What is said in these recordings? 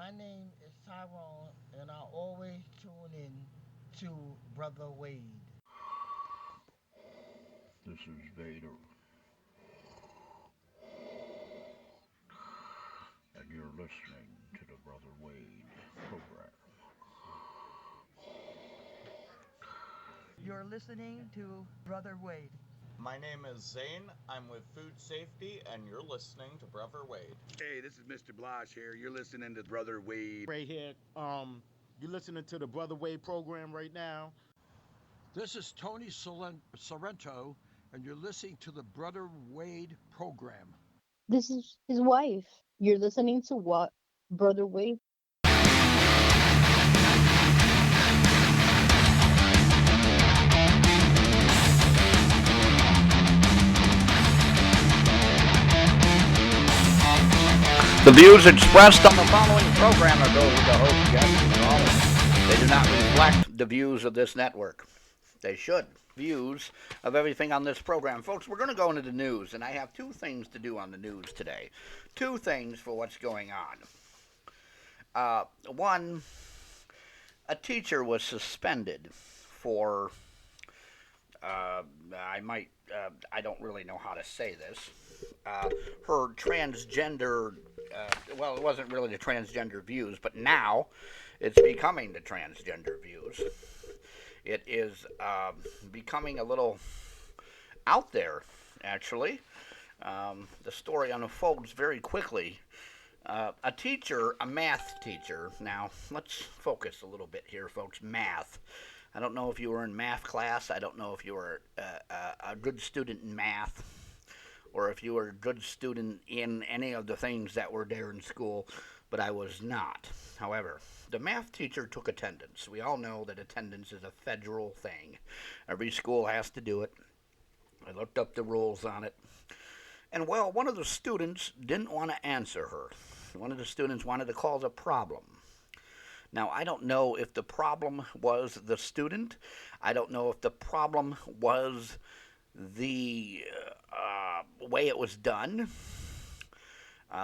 My name is Tyrone, and I always tune in to Brother Wade. This is Vader, and you're listening to the Brother Wade program. You're listening to Brother Wade. My name is Zane. I'm with Food Safety, and you're listening to Brother Wade. Hey, this is Mr. Blige here. You're listening to Brother Wade. Right here, you're listening to the Brother Wade program right now. This is Tony Sorrento, and you're listening to the Brother Wade program. This is his wife. You're listening to what? Brother Wade? The views expressed on the following program are those of the host, guests, and callers. They do not reflect the views of this network. They should. Views of everything on this program. Folks, we're going to go into the news, and I have two things to do on the news today. Two things for what's going on. One, a teacher was suspended for, I don't really know how to say this, her transgender, well, it wasn't really the transgender views, but now it's becoming the transgender views. It is becoming a little out there, actually. The story unfolds very quickly. A teacher, a math teacher, now let's focus a little bit here, folks. Math. I don't know if you were in math class. I don't know if you were a good student in math, or if you were a good student in any of the things that were there in school, but I was not. However, the math teacher took attendance. We all know that attendance is a federal thing. Every school has to do it. I looked up the rules on it. And well, one of the students didn't want to answer her. One of the students wanted to cause a problem. Now, I don't know if the problem was the student. I don't know if the problem was the way it was done.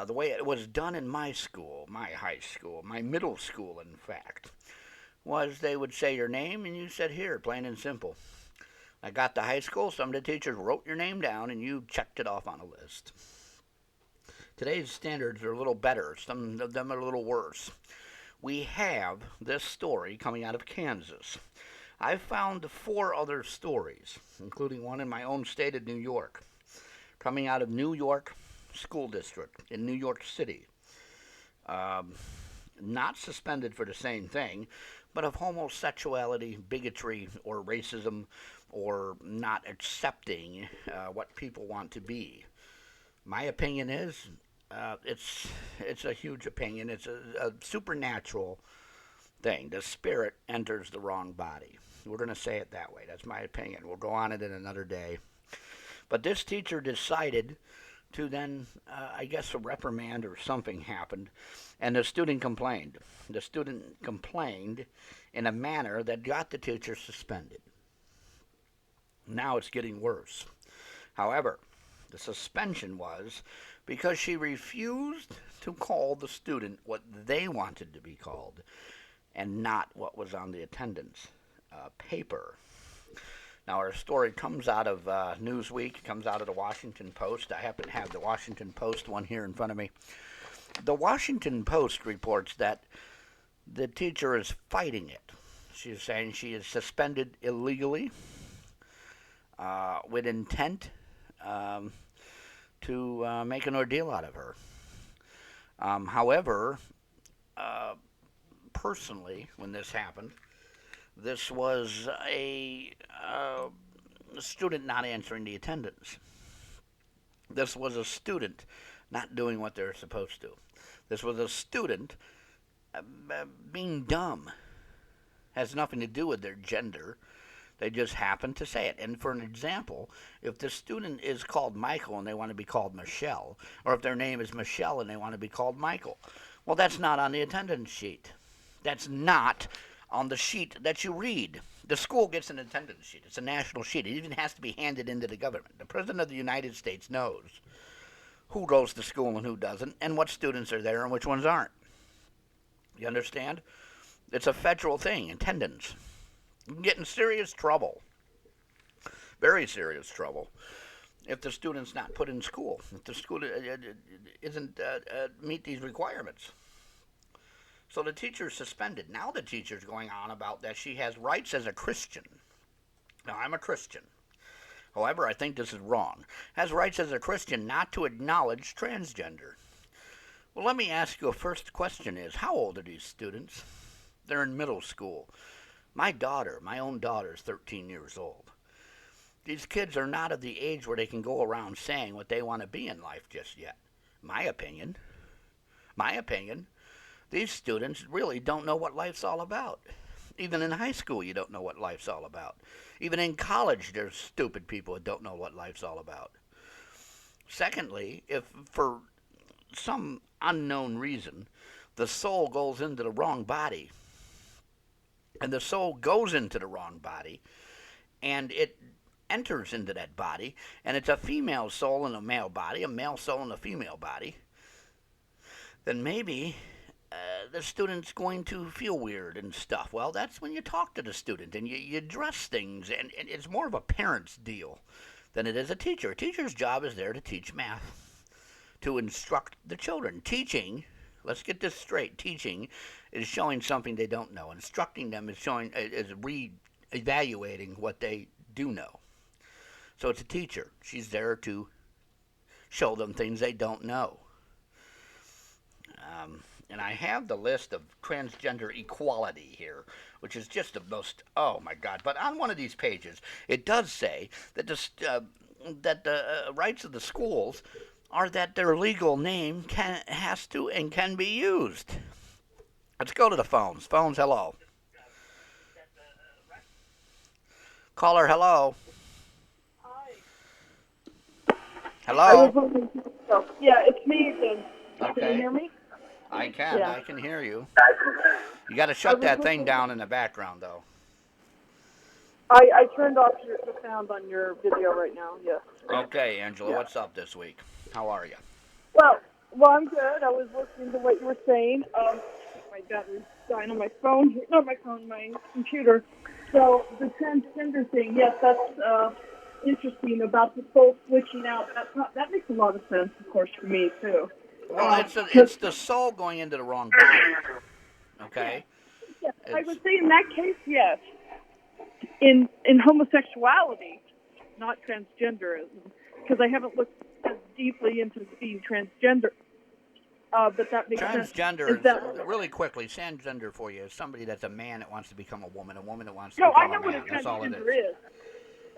The way it was done in my school, my high school, my middle school, in fact, was they would say your name and you said here, plain and simple. I got to high school, some of the teachers wrote your name down and you checked it off on a list. Today's standards are a little better, some of them are a little worse. We have this story coming out of Kansas. I've found 4 other stories, including one in my own state of New York, coming out of New York School District in New York City. Not suspended for the same thing, but of homosexuality, bigotry, or racism, or not accepting what people want to be. My opinion is it's a huge opinion. It's a supernatural thing. The spirit enters the wrong body. We're going to say it that way. That's my opinion. We'll go on it in another day. But this teacher decided to then, I guess, a reprimand or something happened, and the student complained. The student complained in a manner that got the teacher suspended. Now it's getting worse. However, the suspension was because she refused to call the student what they wanted to be called and not what was on the attendance paper. Now, our story comes out of Newsweek, comes out of the Washington Post. I happen to have the Washington Post one here in front of me. The Washington Post reports that the teacher is fighting it. She's saying she is suspended illegally with intent to make an ordeal out of her. However, personally, when this happened, this was a student not answering the attendance. This was a student not doing what they're supposed to. This was a student being dumb. Has nothing to do with their gender. They just happen to say it. And for an example, if the student is called Michael and they want to be called Michelle, or if their name is Michelle and they want to be called Michael, well, that's not on the attendance sheet. That's not on the sheet that you read. The school gets an attendance sheet. It's a national sheet. It even has to be handed into the government. The President of the United States knows who goes to school and who doesn't, and what students are there and which ones aren't. You understand? It's a federal thing, attendance. You can get in serious trouble, very serious trouble, if the student's not put in school, if the school isn't meet these requirements. So the teacher's suspended. Now the teacher's going on about that she has rights as a Christian. Now, I'm a Christian. However, I think this is wrong. Has rights as a Christian not to acknowledge transgender. Well, let me ask you a first question is, how old are these students? They're in middle school. My daughter, my own daughter, is 13 years old. These kids are not of the age where they can go around saying what they want to be in life just yet. My opinion. These students really don't know what life's all about. Even in high school, you don't know what life's all about. Even in college, there's stupid people that don't know what life's all about. Secondly, if for some unknown reason the soul goes into the wrong body, and the soul goes into the wrong body, and it enters into that body, and it's a female soul in a male body, a male soul in a female body, then maybe the student's going to feel weird and stuff. Well, that's when you talk to the student and you address things, and it's more of a parent's deal than it is a teacher. A teacher's job is there to teach math, to instruct the children. Teaching, let's get this straight, teaching is showing something they don't know. Instructing them is re-evaluating what they do know. So it's a teacher. She's there to show them things they don't know. And I have the list of transgender equality here, which is just the most, oh my God. But on one of these pages, it does say that the rights of the schools are that their legal name has to and can be used. Let's go to the phones. Phones, hello. Caller, hello. Hello. Yeah, it's me again. Can you Okay. hear me? I can. Yeah. I can hear you. You got to shut that thing down in the background, though. I turned off the sound on your video right now, yes. Okay, Angela, what's up this week? How are you? Well, I'm good. I was listening to what you were saying. My battery's dying on my phone. Not my phone, my computer. So the transgender thing, yes, that's interesting about the soul switching out. That makes a lot of sense, of course, for me, too. Well, it's the soul going into the wrong body. Okay? Yeah, I would say in that case, yes. In homosexuality, not transgenderism, because I haven't looked as deeply into being transgender. But that makes sense. Transgender, really quickly, transgender for you is somebody that's a man that wants to become a woman that wants to No, I become know a what man. a That's all it transgender is. is.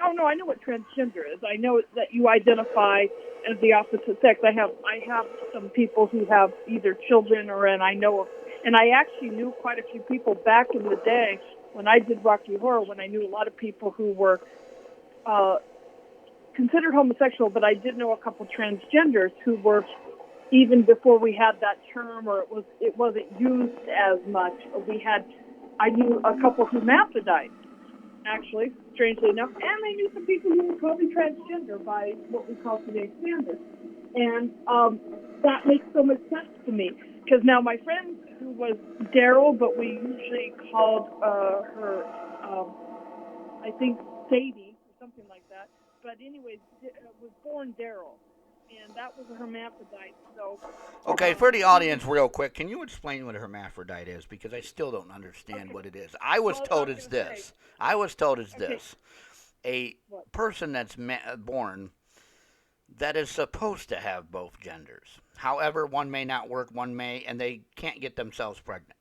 Oh no, I know what transgender is. I know that you identify as the opposite sex. I have some people who have either children and I actually knew quite a few people back in the day when I did Rocky Horror, when I knew a lot of people who were considered homosexual, but I did know a couple transgenders who were, even before we had that term, or it wasn't used as much. I knew a couple hermaphrodites, actually, strangely enough, and I knew some people who were totally transgender by what we call today standards. And that makes so much sense to me, because now my friend who was Daryl, but we usually called her, I think, Sadie, or something like that. But anyways, was born Daryl, and that was a hermaphrodite. So. Okay, for the audience, real quick, can you explain what a hermaphrodite is? Because I still don't understand what it is. I was told it's this. A person that's born that is supposed to have both genders. However, one may not work, one may, and they can't get themselves pregnant.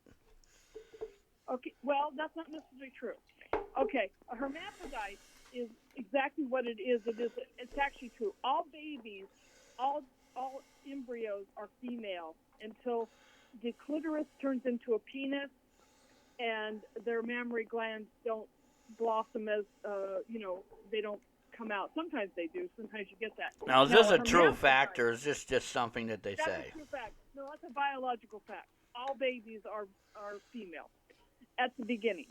Okay, well, that's not necessarily true. Okay, a hermaphrodite is exactly what it is. It's actually true. All babies, all embryos are female until the clitoris turns into a penis and their mammary glands don't blossom as, they don't come out. Sometimes they do. Sometimes you get that. Now, is this a true fact, or is this just something that they say? That's a true fact. No, that's a biological fact. All babies are female at the beginning.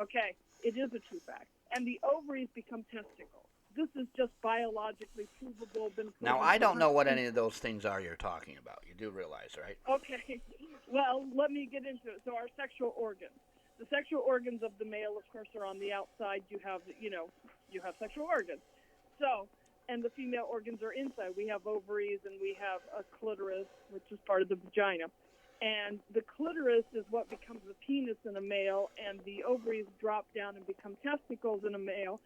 Okay, it is a true fact. And the ovaries become testicles. this is just biologically provable. Now, I don't know what any of those things are you're talking about. You do realize, right? Okay. Well, let me get into it. So our sexual organs. The sexual organs of the male, of course, are on the outside. You have sexual organs. So, and the female organs are inside. We have ovaries and we have a clitoris, which is part of the vagina. And the clitoris is what becomes a penis in a male, and the ovaries drop down and become testicles in a male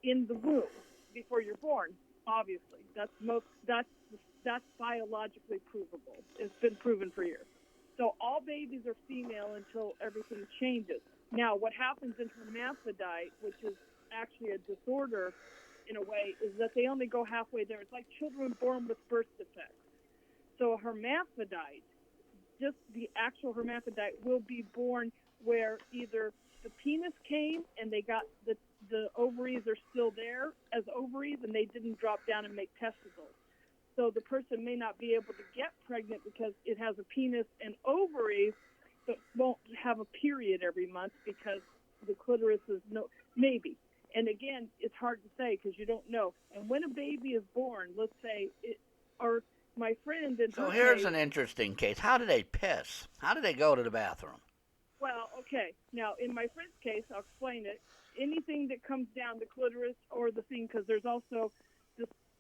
in the womb before you're born. Obviously, that's biologically provable. It's been proven for years. So all babies are female until everything changes. Now, what happens in hermaphrodite, which is actually a disorder in a way, is that they only go halfway there. It's like children born with birth defects. So a hermaphrodite, just the actual hermaphrodite, will be born where either the penis came and they got the ovaries are still there as ovaries and they didn't drop down and make testicles. So the person may not be able to get pregnant because it has a penis and ovaries, but won't have a period every month because the clitoris is maybe. And again, it's hard to say because you don't know. And when a baby is born, let's say, or my friend in So her here's case, an interesting case. How do they piss? How do they go to the bathroom? well, okay. Now, in my friend's case, I'll explain it. Anything that comes down the clitoris or the thing, because there's also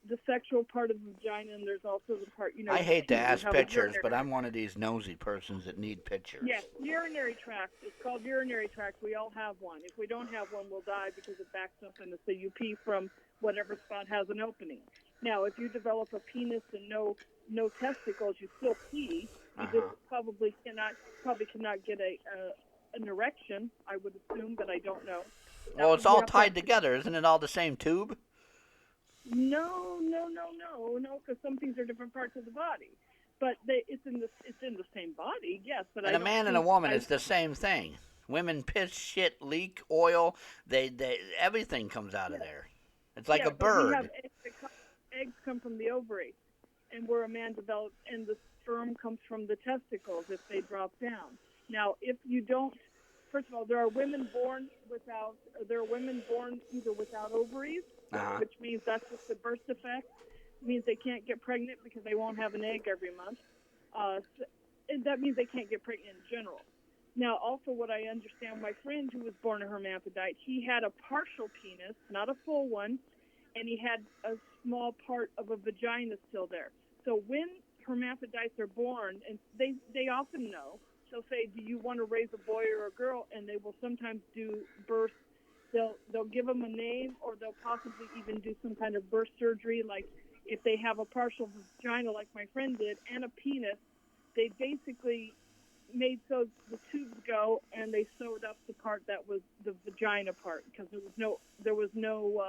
the sexual part of the vagina, and there's also the part, I hate to you ask have a pictures, urinary but I'm one of these nosy persons that need pictures. Yes, urinary tract. It's called urinary tract. We all have one. If we don't have one, we'll die because it backs up into, so you pee from whatever spot has an opening. Now, if you develop a penis and no testicles, you still pee. You just probably cannot get an erection, I would assume, but I don't know. Well, it's all tied together. Isn't it all the same tube? No, because some things are different parts of the body. But it's in the same body, yes. But And a man and a woman is the same thing. Women piss, shit, leak, oil. They everything comes out of there. It's like a bird. Eggs come from the ovary, and where a man develops, and the sperm comes from the testicles if they drop down. Now, if you don't, first of all, there are women born either without ovaries, which means that's just a birth defect. It means they can't get pregnant because they won't have an egg every month. And that means they can't get pregnant in general. Now, also what I understand, my friend who was born a hermaphrodite, he had a partial penis, not a full one, and he had a small part of a vagina still there. So when hermaphrodites are born, and they often know, they'll say, do you want to raise a boy or a girl? And they will sometimes do birth. They'll give them a name, or they'll possibly even do some kind of birth surgery. Like if they have a partial vagina, like my friend did, and a penis, they basically made so the tubes go, and they sewed up the part that was the vagina part, because there was no.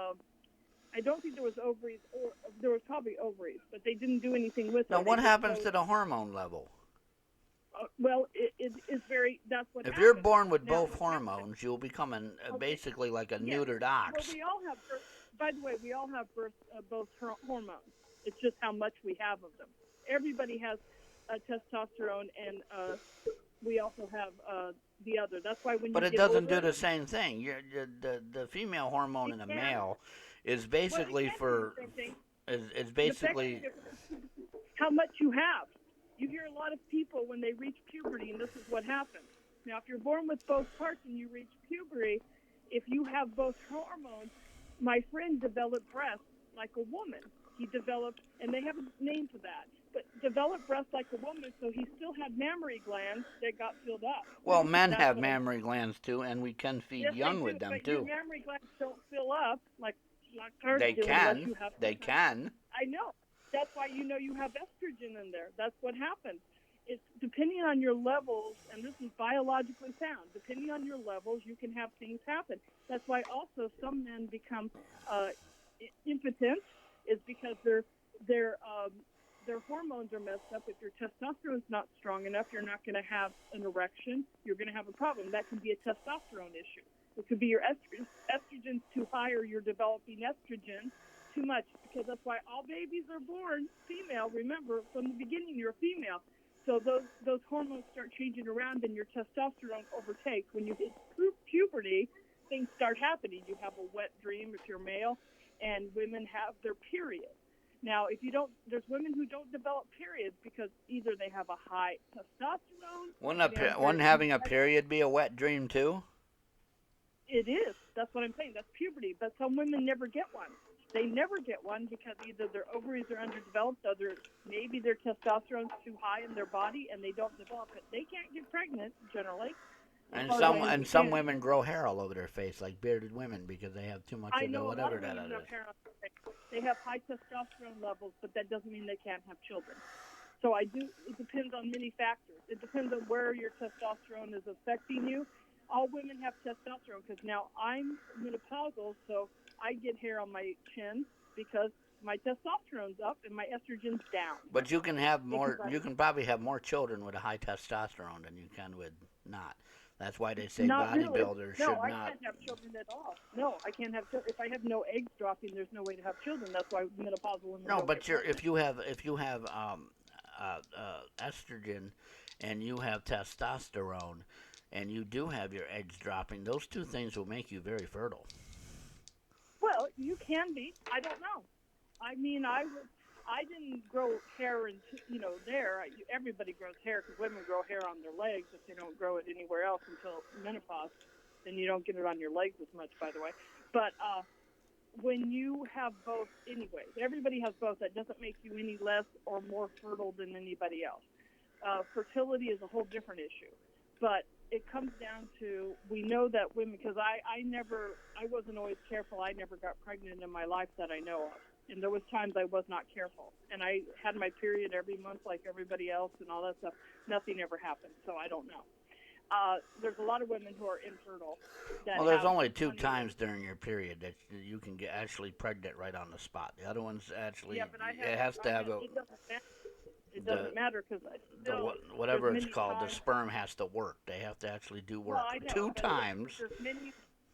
I don't think there was ovaries, or there was probably ovaries, but they didn't do anything with it. Now, what happens to the hormone level? Well, it's very. That's what. If happens. you're born with both hormones, you'll become basically like a neutered ox. Well, we all have. By the way, we all have both hormones. It's just how much we have of them. Everybody has testosterone, and we also have the other. That's why when. But you it get doesn't older, do the same thing. The female hormone in a male is basically is basically how much you have. You hear a lot of people when they reach puberty, and this is what happens. Now, if you're born with both parts and you reach puberty, if you have both hormones, my friend developed breasts like a woman. He developed, and they have a name for that, but developed breasts like a woman, so he still had mammary glands that got filled up. Well, men have mammary glands too, and we can feed young with them but too. Your mammary glands don't fill up like ours They do. can. They can. I know. That's why you have estrogen in there. That's what happens. It's depending on your levels, and this is biologically sound. Depending on your levels, you can have things happen. That's why also some men become impotent, is because their hormones are messed up. If your testosterone is not strong enough, you're not going to have an erection. You're going to have a problem. That can be a testosterone issue. It could be your estrogen's too high, or you're developing estrogen too much, because that's why all babies are born female. Remember, from the beginning, you're a female. So those hormones start changing around, and your testosterone overtakes. When you hit puberty, things start happening. You have a wet dream if you're male. and women have their period. Now, if you don't, there's women who don't develop periods because either they have a high testosterone. Wouldn't having a period be a wet dream too? It is. That's what I'm saying. That's puberty. But some women never get one. They never get one because either their ovaries are underdeveloped, or maybe their testosterone's too high in their body and they don't develop it. They can't get pregnant generally. And some women grow hair all over their face, like bearded women, because they have too much of the whatever that is. They have high testosterone levels, but that doesn't mean they can't have children. So it depends on many factors. It depends on where your testosterone is affecting you. All women have testosterone because now I'm menopausal, so I get hair on my chin because my testosterone's up and my estrogen's down. But you can have more. You can probably have more children with a high testosterone than you can with not. That's why they say bodybuilders should not. No, I can't have children at all. No, I can't have children. If I have no eggs dropping, there's no way to have children. That's why menopausal women. No, but if you have estrogen and you have testosterone and you do have your eggs dropping, those two things will make you very fertile. Well, you can be. I don't know. I mean, I didn't grow hair there. Everybody grows hair because women grow hair on their legs. If they don't grow it anywhere else until menopause, then you don't get it on your legs as much, by the way. But when you have both, anyway, everybody has both. That doesn't make you any less or more fertile than anybody else. Fertility is a whole different issue. But it comes down to, we know that women, because I wasn't always careful. I never got pregnant in my life that I know of. And there was times I was not careful. And I had my period every month like everybody else and all that stuff. Nothing ever happened, so I don't know. There's a lot of women who are infertile. There's only 2 times during your period that you can get actually pregnant right on the spot. The other one's actually, it doesn't matter because whatever it's called, the sperm has to work. They have to actually do work. Well, I know. 2 times. There's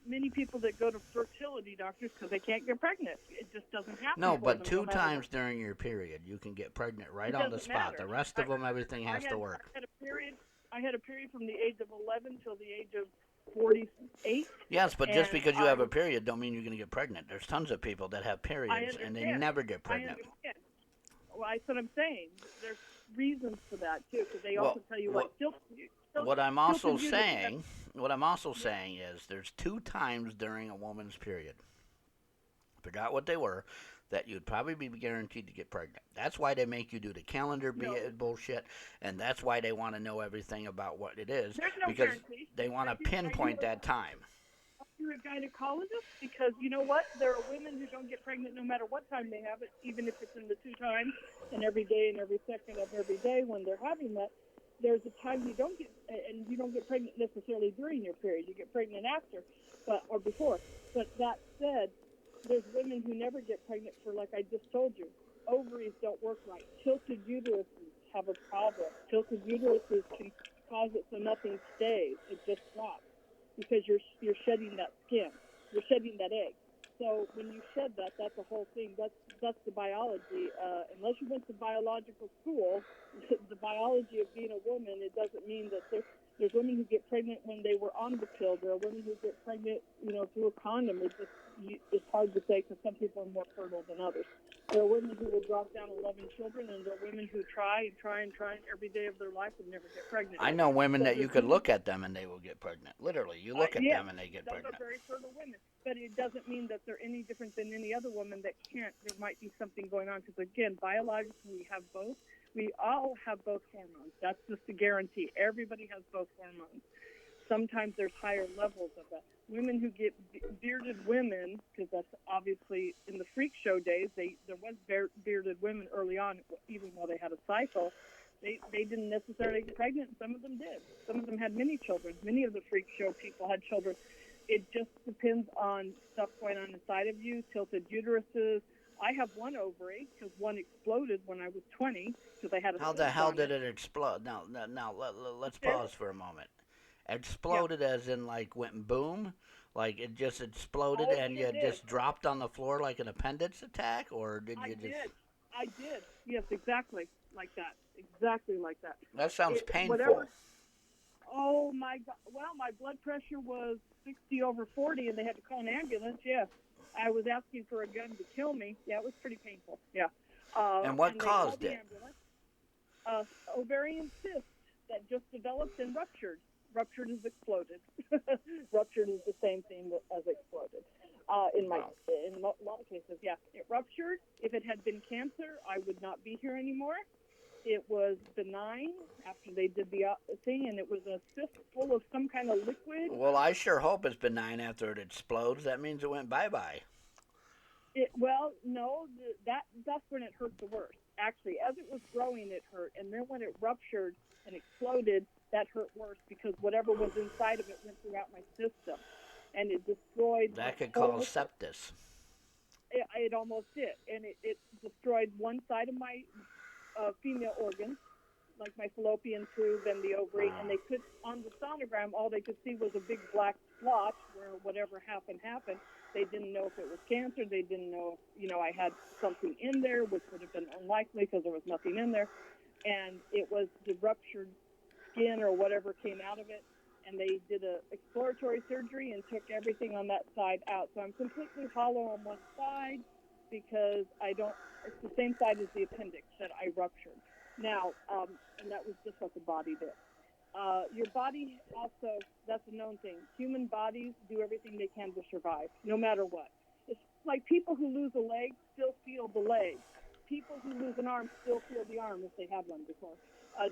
many people that go to fertility doctors because they can't get pregnant. It just doesn't happen. No, but 2 times during your period, you can get pregnant right on the spot. The rest of them, everything has to work. I had a period from the age of 11 till the age of 48. Yes, but just because you have a period don't mean you're going to get pregnant. There's tons of people that have periods and they never get pregnant. Well, that's what I'm saying. There's reasons for that too, because they also tell you what I'm also saying is there's 2 times during a woman's period. Forgot what they were. That you'd probably be guaranteed to get pregnant. That's why they make you do the calendar bullshit, and that's why they want to know everything about what it is, because they want to pinpoint that time. You're a gynecologist, because you know what? There are women who don't get pregnant no matter what time they have it, even if it's in the 2 times, and every day and every second of every day when they're having that. There's a time you don't get pregnant necessarily during your period. You get pregnant after, or before. But that said, there's women who never get pregnant for, like I just told you, ovaries don't work right. Tilted uteruses have a problem. Tilted uteruses can cause it so nothing stays. It just drops because you're shedding that skin. You're shedding that egg. So when you shed that, that's the whole thing. That's the biology. Unless you went to biological school, the biology of being a woman, it doesn't mean that there's women who get pregnant when they were on the pill. There are women who get pregnant, through a condom. It's hard to say because some people are more fertile than others. There are women who will drop down 11 children, and there are women who try every day of their life and never get pregnant. I know women that you could look at them and they will get pregnant. Literally, you look at them and they get pregnant. Those are very fertile women. But it doesn't mean that they're any different than any other woman that can't. There might be something going on because, again, biologically we have both. We all have both hormones. That's just a guarantee. Everybody has both hormones. Sometimes there's higher levels of that. Women who get bearded women, because that's obviously in the freak show days, there was bearded women early on, even while they had a cycle. They didn't necessarily get pregnant. Some of them did. Some of them had many children. Many of the freak show people had children. It just depends on stuff going on inside of you, tilted uteruses. I have one ovary because one exploded when I was 20 because I had a. How the hell did it explode? Now, let's pause for a moment. Exploded as in like went boom, like it just exploded and you just dropped on the floor like an appendix attack, or did you just? I did. Yes, exactly like that. Exactly like that. That sounds painful. Whatever. Oh my God! Well, my blood pressure was 60/40, and they had to call an ambulance. Yes. I was asking for a gun to kill me. Yeah, it was pretty painful. Yeah. And what they called caused the it? ambulance. Ovarian cyst that just developed and ruptured. Ruptured is exploded. Ruptured is the same thing as exploded. In a lot of cases, yeah, it ruptured. If it had been cancer, I would not be here anymore. It was benign after they did the thing, and it was a cyst full of some kind of liquid. Well, I sure hope it's benign after it explodes. That means it went bye-bye. No, that's when it hurt the worst. Actually, as it was growing, it hurt, and then when it ruptured and exploded, that hurt worse because whatever was inside of it went throughout my system, and it destroyed. That could cause sepsis. It almost did, and it destroyed one side of my female organs, like my fallopian tube and the ovary, and they could, on the sonogram, all they could see was a big black splotch where whatever happened. They didn't know if it was cancer. They didn't know if, I had something in there, which would have been unlikely because there was nothing in there. And it was the ruptured skin or whatever came out of it. And they did a exploratory surgery and took everything on that side out. So I'm completely hollow on one side because it's the same side as the appendix that I ruptured. Now, and that was just what the body did. Your body also, that's a known thing. Human bodies do everything they can to survive, no matter what. It's like people who lose a leg still feel the leg. People who lose an arm still feel the arm if they have one before,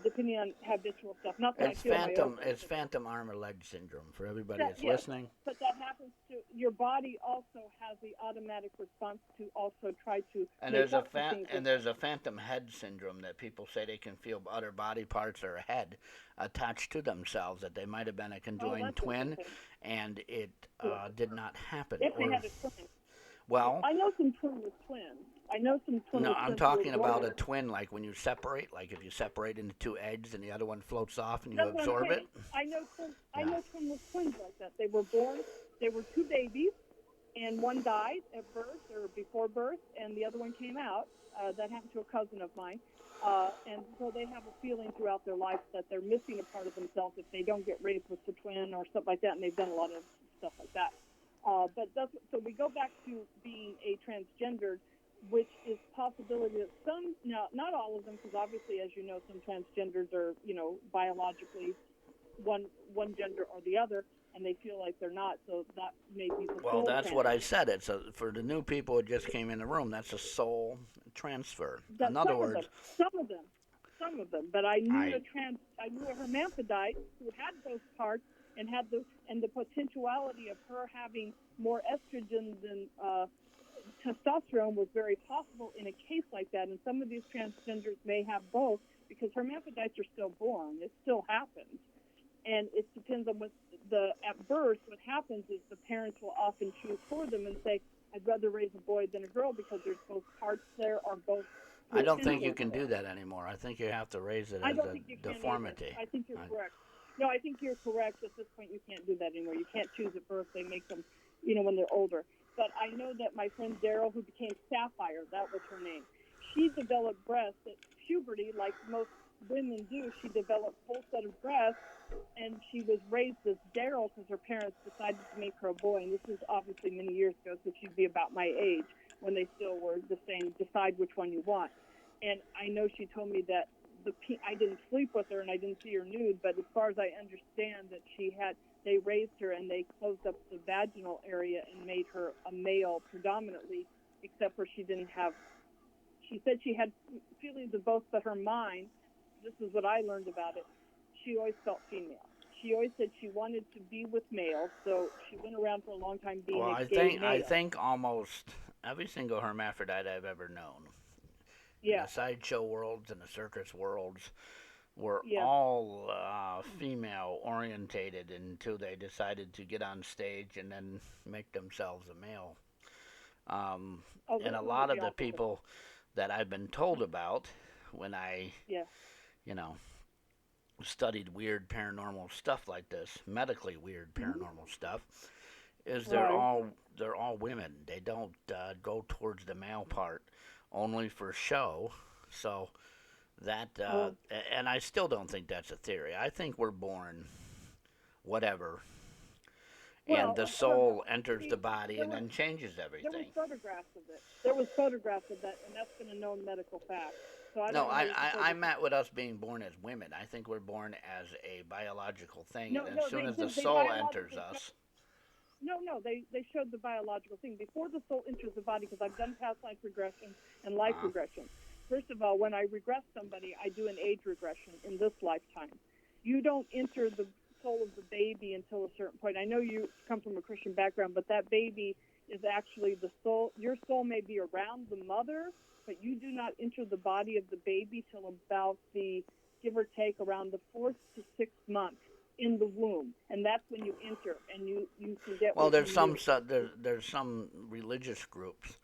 depending on habitual stuff. Not that It's phantom arm or leg syndrome for everybody that's listening. But that happens to your body. Also has the automatic response to also try to. And there's a phantom head syndrome that people say they can feel other body parts or a head attached to themselves, that they might have been a conjoined twin, and it did not happen. If they had a twin. Well, I know some twins with twins. No, I'm talking about a twin, like when you separate, like if you separate into two eggs and the other one floats off and you absorb it. I know twins with twins like that. They were born, they were two babies, and one died at birth or before birth, and the other one came out. That happened to a cousin of mine. And so they have a feeling throughout their life that they're missing a part of themselves if they don't get raised with the twin or something like that, and they've done a lot of stuff like that. So we go back to being a transgendered, which is possibility that some, now not all of them, because obviously, as you know, some transgenders are, biologically one gender or the other, and they feel like they're not. So that may be the Well, that's what I said. It's for the new people who just came in the room. That's a soul transfer. In other words, some of them. But I knew a hermaphrodite who had those parts and had the potentiality of her having more estrogen than testosterone was very possible in a case like that. And some of these transgenders may have both because hermaphrodites are still born. It still happens. And it depends on at birth, what happens is the parents will often choose for them and say, I'd rather raise a boy than a girl because there's both parts there or both. I don't think you can do that anymore. I think you have to raise it as a deformity. I think you're correct. No, I think you're correct. At this point, you can't do that anymore. You can't choose at birth. They make them, when they're older. But I know that my friend Daryl, who became Sapphire, that was her name, she developed breasts at puberty, like most women do. She developed full set of breasts, and she was raised as Daryl because her parents decided to make her a boy. And this was obviously many years ago, so she'd be about my age when they still were the same, decide which one you want. And I know she told me that I didn't sleep with her and I didn't see her nude, but as far as I understand that they raised her and they closed up the vaginal area and made her a male predominantly, except for she said she had feelings of both, but her mind, this is what I learned about it, she always felt female. She always said she wanted to be with males, so she went around for a long time being a gay male. I think almost every single hermaphrodite I've ever known, yeah, the sideshow worlds and the circus worlds, were all female orientated until they decided to get on stage and then make themselves a male. And a lot of the people that I've been told about when I, studied weird paranormal stuff like this, medically weird paranormal stuff, is they're all women. They don't go towards the male part only for show. So that and I still don't think that's a theory. I think we're born whatever, and Well, the soul enters the body and then changes there was everything. photographs of it. There was photographs of that, and that's been a known medical fact. So I No, don't know how you can I meant with us being born as women. I think we're born as a biological thing, No, and no, as soon they as the did. They soul enters biologically us, No, they showed the biological thing before the soul enters the body, because I've done past life regression and life regression. First of all, when I regress somebody, I do an age regression in this lifetime. You don't enter the soul of the baby until a certain point. I know you come from a Christian background, but that baby is actually the soul. Your soul may be around the mother, but you do not enter the body of the baby till about the, give or take, around the 4th to 6th month in the womb, and that's when you enter, and you can get. well, what there's you some need. there's some religious groups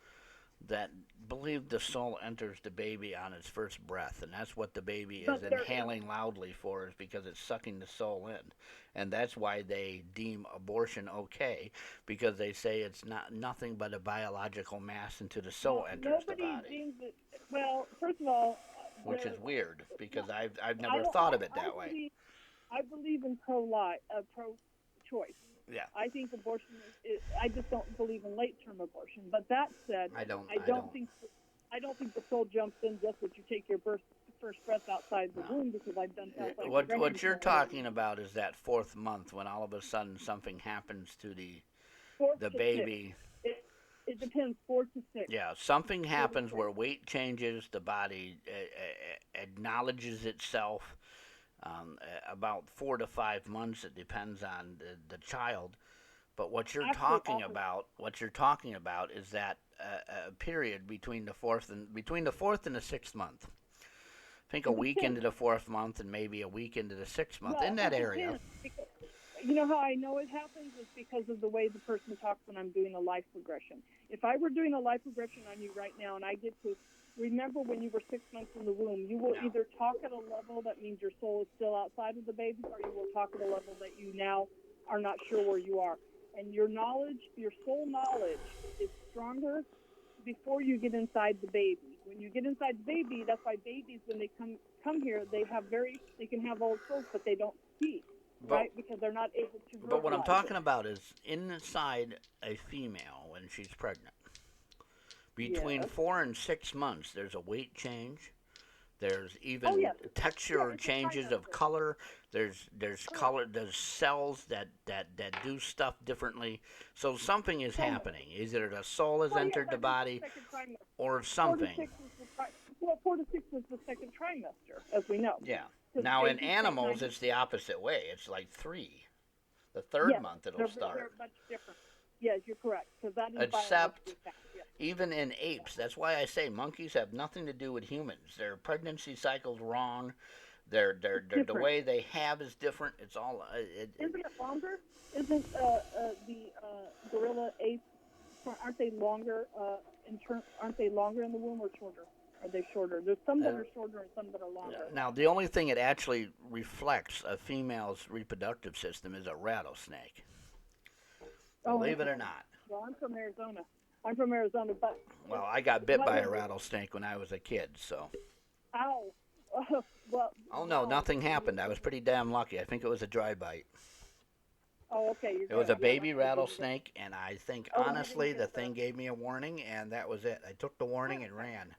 that believe the soul enters the baby on its first breath, and that's what the baby is But there is- inhaling loudly for, is because it's sucking the soul in, and that's why they deem abortion okay, because they say it's not nothing but a biological mass until the soul Well, enters the nobody body, deems it. Well, first of all, which there- is weird because I've I never don't. thought of it that way. I believe in pro-life, pro-choice. Yeah, I think abortion is. I just don't believe in late-term abortion. But that said, I don't. I don't think the soul jumps in just as you take your first breath outside the womb, because I've done past life What regression. you're talking about is that 4th month when all of a sudden something happens to the 4th to baby. 6th. It depends, 4 to 6. Yeah, something happens where weight changes, the body acknowledges itself. About 4 to 5 months, it depends on the child. But what you're talking about is that period between the fourth and the 6th month. I think a week into the 4th month and maybe a week into the 6th month, in that area. You know how I know it happens is because of the way the person talks when I'm doing a life regression. If I were doing a life regression on you right now and I get to remember when you were 6 months in the womb, you will either talk at a level that means your soul is still outside of the baby, or you will talk at a level that you now are not sure where you are. And your knowledge, your soul knowledge, is stronger before you get inside the baby. When you get inside the baby, that's why babies, when they come here, they can have old souls, but they don't speak, right? Because they're not able to. But what I'm talking about is inside a female when she's pregnant. Between 4 and 6 months, there's a weight change. There's even texture changes of color. There's color. There's cells that do stuff differently. So something is happening. Either the soul has entered the body, or something. 4 to 6 is the second trimester, as we know. Yeah. Now in animals, it's the opposite way. It's like 3. The 3rd month it'll start. They're much different. Yes, you're correct. Because that is Except even in apes. That's why I say monkeys have nothing to do with humans. Their pregnancy cycle's wrong. The way they have is different. It's all. Isn't it longer? Isn't the gorilla apes? Aren't they longer Aren't they longer in the womb or shorter? Are they shorter? There's some that are shorter and some that are longer. Now, the only thing it actually reflects a female's reproductive system is a rattlesnake. Believe it or not. Well, I'm from Arizona, but. Well, I got bit by a rattlesnake when I was a kid, so. Ow. Well. Oh no, nothing happened. I was pretty damn lucky. I think it was a dry bite. Oh, okay. It was a baby rattlesnake, and I think honestly the thing gave me a warning, and that was it. I took the warning and ran.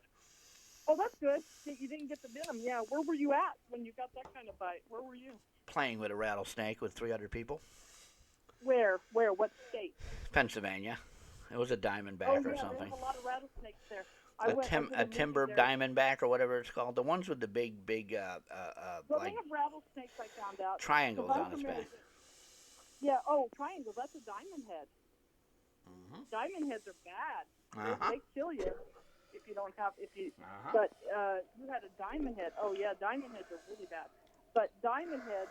Oh, that's good. You didn't get the venom. Yeah. Where were you at when you got that kind of bite? Where were you? Playing with a rattlesnake with 300 people. Where? What state? Pennsylvania. It was a diamondback or something. There's a lot of rattlesnakes there. A timber diamondback or whatever it's called. The ones with the big, well, they have rattlesnakes, I found out. Triangles on its back. Yeah. Oh, triangles. That's a diamond head. Mm-hmm. Diamond heads are bad. They kill you if you don't have But you had a diamond head. Oh yeah, diamond heads are really bad. But diamond heads,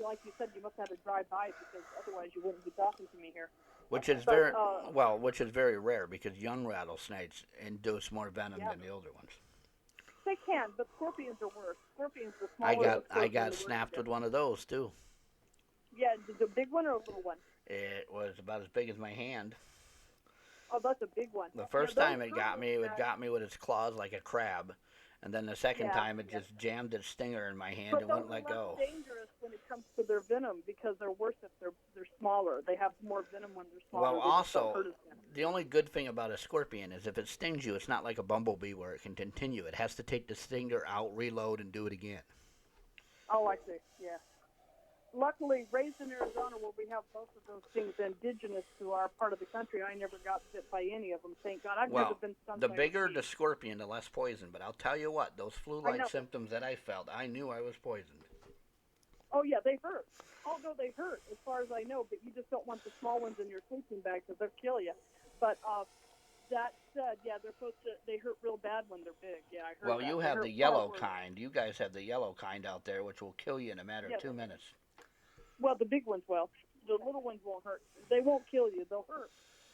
like you said, you must have had a dry bite because otherwise you wouldn't be talking to me here. Which is very rare because young rattlesnakes induce more venom than the older ones. They can, but scorpions are worse. Scorpions are smaller. I got snapped with one of those too. Yeah, the big one or a little one? It was about as big as my hand. Oh, that's a big one. The first time it got me with its claws like a crab, And then the second Yeah, time, it yeah. just jammed its stinger in my hand But and those wouldn't are let less go. dangerous when it comes to their venom because they're worse if they're smaller. They have more venom when they're smaller. Well, They just don't also, hurt as much. the only good thing about a scorpion is if it stings you, it's not like a bumblebee where it can continue. It has to take the stinger out, reload, and do it again. Oh, I see. Yeah. Luckily, raised in Arizona where we have both of those things indigenous to our part of the country, I never got bit by any of them. Thank God. I've never Well, been stung the by a bigger bee. the scorpion, the less poison. But I'll tell you what, those I flu-like know. symptoms that I felt, I knew I was poisoned. Oh, yeah, they hurt. Although they hurt, as far as I know, but you just don't want the small ones in your sleeping bag because they'll kill you. But that said, yeah, they hurt real bad when they're big. Yeah, I heard Well, that. you They have hurt the far yellow worse. kind. You guys have the yellow kind out there, which will kill you in a matter of Yes. 2 minutes. Well, the big ones will. The little ones won't hurt. They won't kill you. They'll hurt.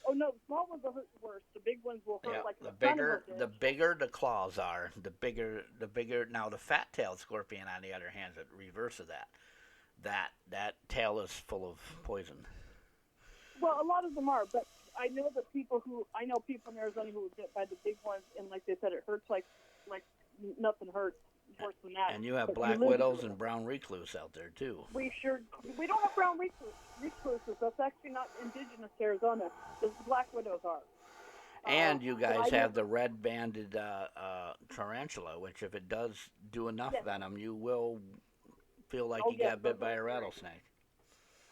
Oh no, the small ones will hurt worse. The big ones will hurt Yeah, like the a son of bigger a bitch. the bigger the claws are, the bigger. Now the fat-tailed scorpion, on the other hand, is the reverse of that. That tail is full of poison. Well, a lot of them are, but I know people in Arizona who were bit by the big ones, and like they said, it hurts like nothing hurts worse than that. And you have But black live widows through it. and brown recluse out there too. We don't have brown recluses. That's actually not indigenous to Arizona. The black widows are. And you but guys I have never- the red-banded tarantula, which if it does do enough Yes. venom, you will feel like Oh, you yes, got bit those by are a great. rattlesnake.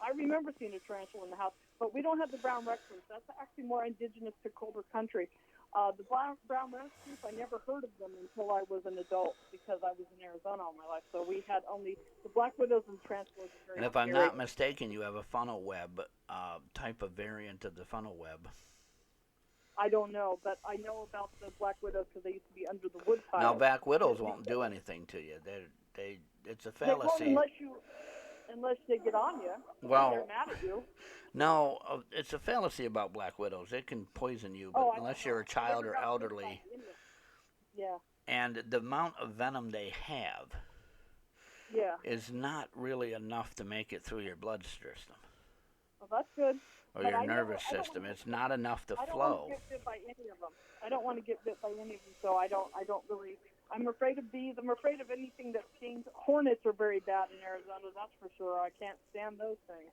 I remember seeing a tarantula in the house, but we don't have the brown recluse. That's actually more indigenous to colder country. The brown recluse, I never heard of them until I was an adult because I was in Arizona all my life. So we had only the black widows and tarantulas. Are very And if I'm scary. not mistaken, you have a funnel web type of variant of the funnel web. I don't know, but I know about the black widows because they used to be under the wood pile. Now, black widows won't do anything to you. It's a They won't fallacy. unless they get on you. Well, They're mad at you. No, it's a fallacy about black widows. It can poison you, but Oh, unless you're a child Never or got bit by elderly. any of them. Yeah, And the amount of venom they have yeah. is not really enough to make it through your blood system Well, that's good. or But your I nervous don't system. wanna- It's not enough to I don't flow. want to get bit by any of them. I don't want to get bit by any of them, so I don't really. I'm afraid of bees. I'm afraid of anything that stings. Hornets are very bad in Arizona, that's for sure. I can't stand those things.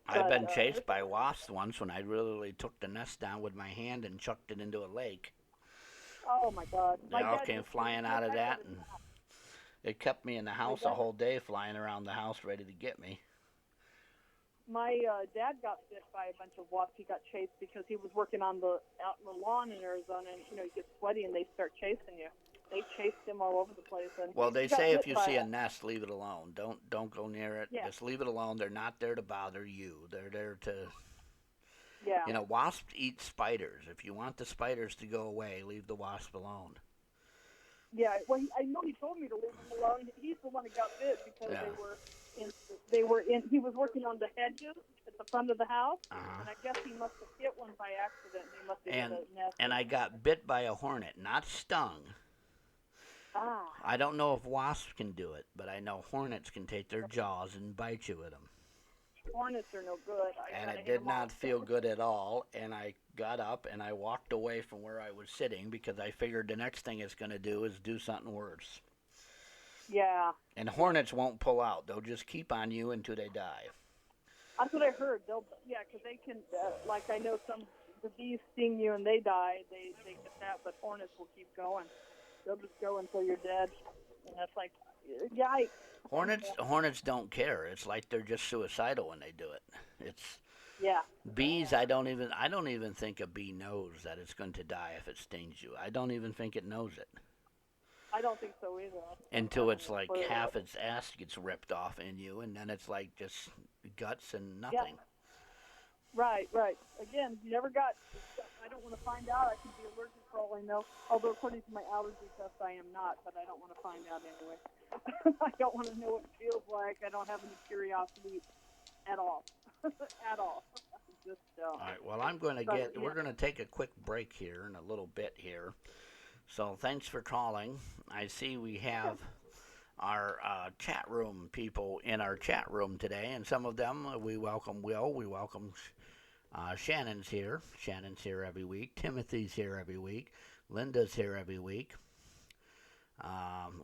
I've been But, chased by wasps once when I literally took the nest down with my hand and chucked it into a lake. Oh my God! They all came flying out of that, and it kept me in the house a whole day, flying around the house ready to get me. My dad got bit by a bunch of wasps. He got chased because he was working out in the lawn in Arizona, and you get sweaty and they start chasing you. They chased him all over the place. And Well, they he got say if bit you by see a it. nest, leave it alone. Don't go near it. Yeah. Just leave it alone. They're not there to bother you. They're there to, Yeah. Wasps eat spiders. If you want the spiders to go away, leave the wasp alone. Yeah, well, I know he told me to leave him alone. He's the one that got bit because Yeah. he was working on the hedges at the front of the house, Uh-huh. and I guess he must have hit one by accident. And he must have And hit a nest. and I got bit by a hornet, not stung. Ah, I don't know if wasps can do it, but I know hornets can take their jaws and bite you with them. hornets are no good. And it did not feel good at all, and I got up and I walked away from where I was sitting because I figured the next thing it's going to do is do something worse. Yeah, And hornets won't pull out. They'll just keep on you until they die. that's what I heard. Because they can, I know the bees sting you and they die. They get that, but hornets will keep going. They'll just go until you're dead. And that's like, yikes. Hornets don't care. It's like they're just suicidal when they do it. It's Yeah. bees. I don't even think a bee knows that it's going to die if it stings you. I don't even think it knows it I don't think so either. until it's like half its ass gets ripped off in you, and then it's like just guts and nothing. Right. Again, you never got. I don't want to find out. I could be allergic for all I know. Although according to my allergy test, I am not. But I don't want to find out anyway. I don't want to know what it feels like. I don't have any curiosity at all. At all. Just All right. Well, we're going to take a quick break here in a little bit here. So thanks for calling. I see we have our chat room people in our chat room today, and some of them we welcome Will. We welcome Shannon's here. Shannon's here every week. Timothy's here every week. Linda's here every week.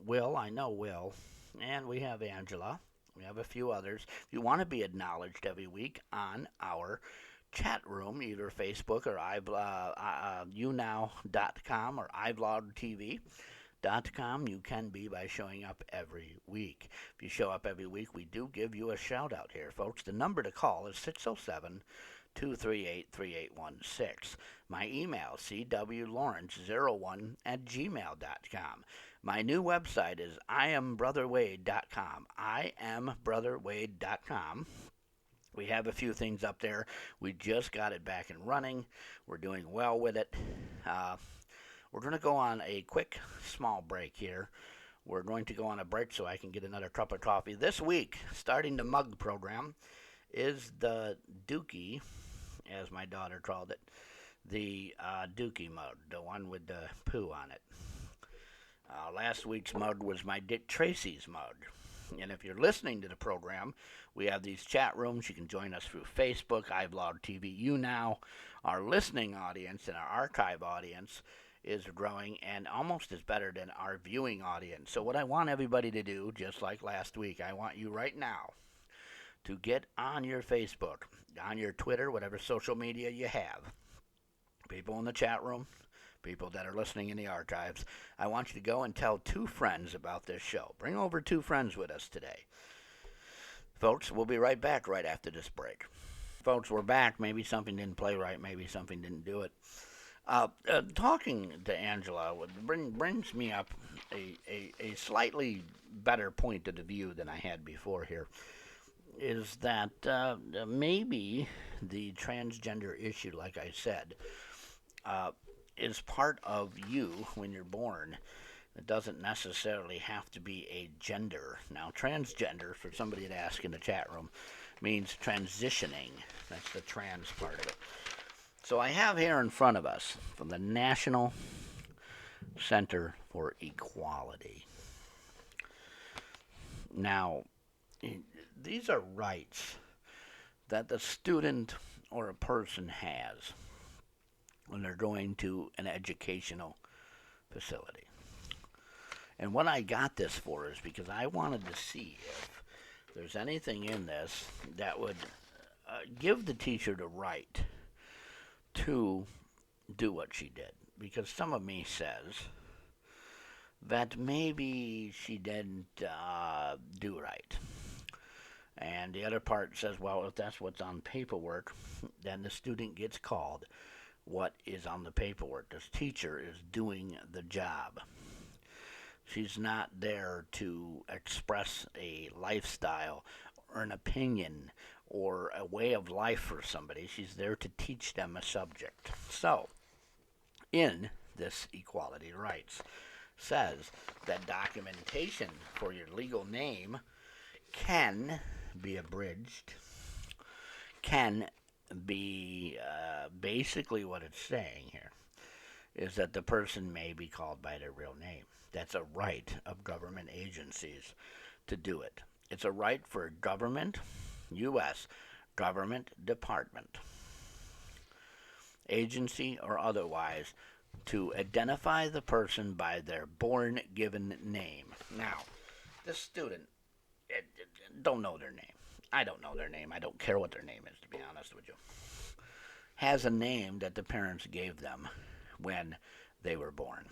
Will, I know Will. And we have Angela. We have a few others. If you want to be acknowledged every week on our chat room, either Facebook or younow.com or iVlogTV.com, you can be by showing up every week. If you show up every week, we do give you a shout out here, folks. The number to call is 607 238 3816. My email, cwlawrence01@gmail.com. My new website is iambrotherwade.com. iambrotherwade.com. We have a few things up there. We just got it back and running. We're doing well with it. We're going to go on a quick, small break here. We're going to go on a break so I can get another cup of coffee. This week, starting the mug program, is the Dookie, as my daughter called it, the Dookie mug, the one with the poo on it. Last week's mug was my Dick Tracy's mug. And if you're listening to the program, we have these chat rooms. You can join us through Facebook, iVlog TV, You Now. Our listening audience and our archive audience is growing and almost as better than our viewing audience. So what I want everybody to do, just like last week, I want you right now to get on your Facebook, on your Twitter, whatever social media you have. People in the chat room, people that are listening in the archives, I want you to go and tell 2 friends about this show. Bring over 2 friends with us today. Folks, we'll be right back right after this break. Folks, we're back. Maybe something didn't play right. Maybe something didn't do it. Talking to Angela brings me up a slightly better point of the view than I had before here, is that maybe the transgender issue, like I said, is part of you when you're born. It doesn't necessarily have to be a gender. Now, transgender, for somebody to ask in the chat room, means transitioning. That's the trans part of it. So I have here in front of us from the National Center for Equality. Now, these are rights that the student or a person has when they're going to an educational facility. And what I got this for is because I wanted to see if there's anything in this that would give the teacher the right to do what she did. Because some of me says that maybe she didn't do right. And the other part says, well, if that's what's on paperwork, then the student gets called what is on the paperwork. This teacher is doing the job. She's not there to express a lifestyle or an opinion or a way of life for somebody. She's there to teach them a subject. So, in this equality rights, says that documentation for your legal name can be abridged, can be basically what it's saying here is that the person may be called by their real name. That's a right of government agencies to do it. It's a right for government, U.S. government department, agency or otherwise, to identify the person by their born given name. Now, this student don't know their name. I don't know their name. I don't care what their name is, to be honest with you. Has a name that the parents gave them when they were born.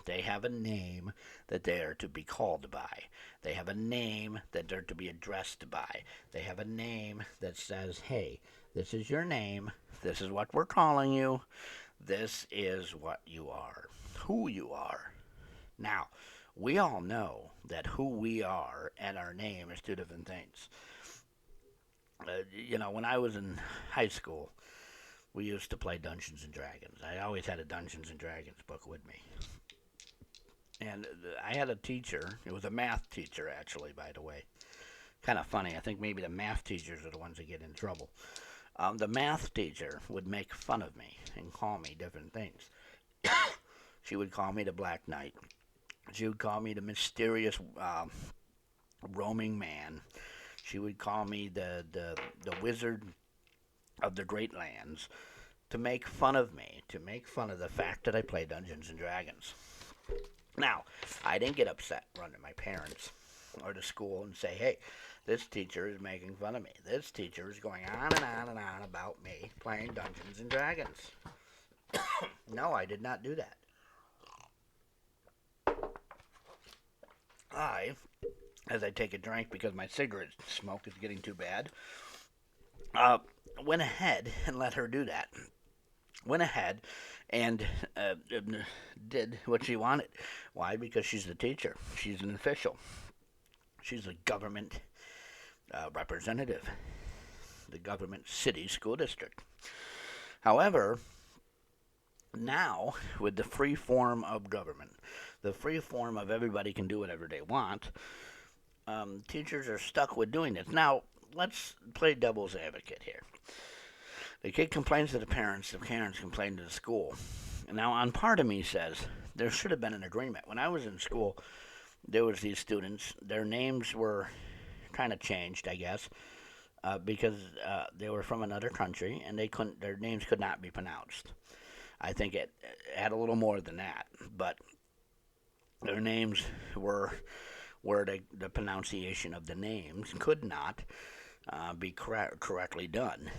They have a name that they are to be called by. They have a name that they're to be addressed by. They have a name that says, hey, this is your name. This is what we're calling you. This is what you are, who you are. Now, we all know that who we are and our name is 2 different things. When I was in high school, we used to play Dungeons and Dragons. I always had a Dungeons and Dragons book with me. And I had a teacher. It was a math teacher, actually, by the way. Kind of funny. I think maybe the math teachers are the ones that get in trouble. The math teacher would make fun of me and call me different things. She would call me the Black Knight. She would call me the mysterious roaming man. She would call me the wizard of the Great Lands, to make fun of me, to make fun of the fact that I play Dungeons and Dragons. Now, I didn't get upset, run to my parents or to school and say, hey, this teacher is making fun of me. This teacher is going on and on and on about me playing Dungeons and Dragons. No, I did not do that. I, as I take a drink because my cigarette smoke is getting too bad, went ahead and let her do that. Went ahead and did what she wanted. Why? Because she's the teacher. She's an official. She's a government representative, the government city school district. However, now, with the free form of government, the free form of everybody can do whatever they want, teachers are stuck with doing this. Now, let's play devil's advocate here. The kid complains to the parents complain to the school. And now, on part of me says, there should have been an agreement. When I was in school, there was these students, their names were kind of changed, I guess, because they were from another country, and their names could not be pronounced. I think it had a little more than that, but their names were where the pronunciation of the names could not be correctly done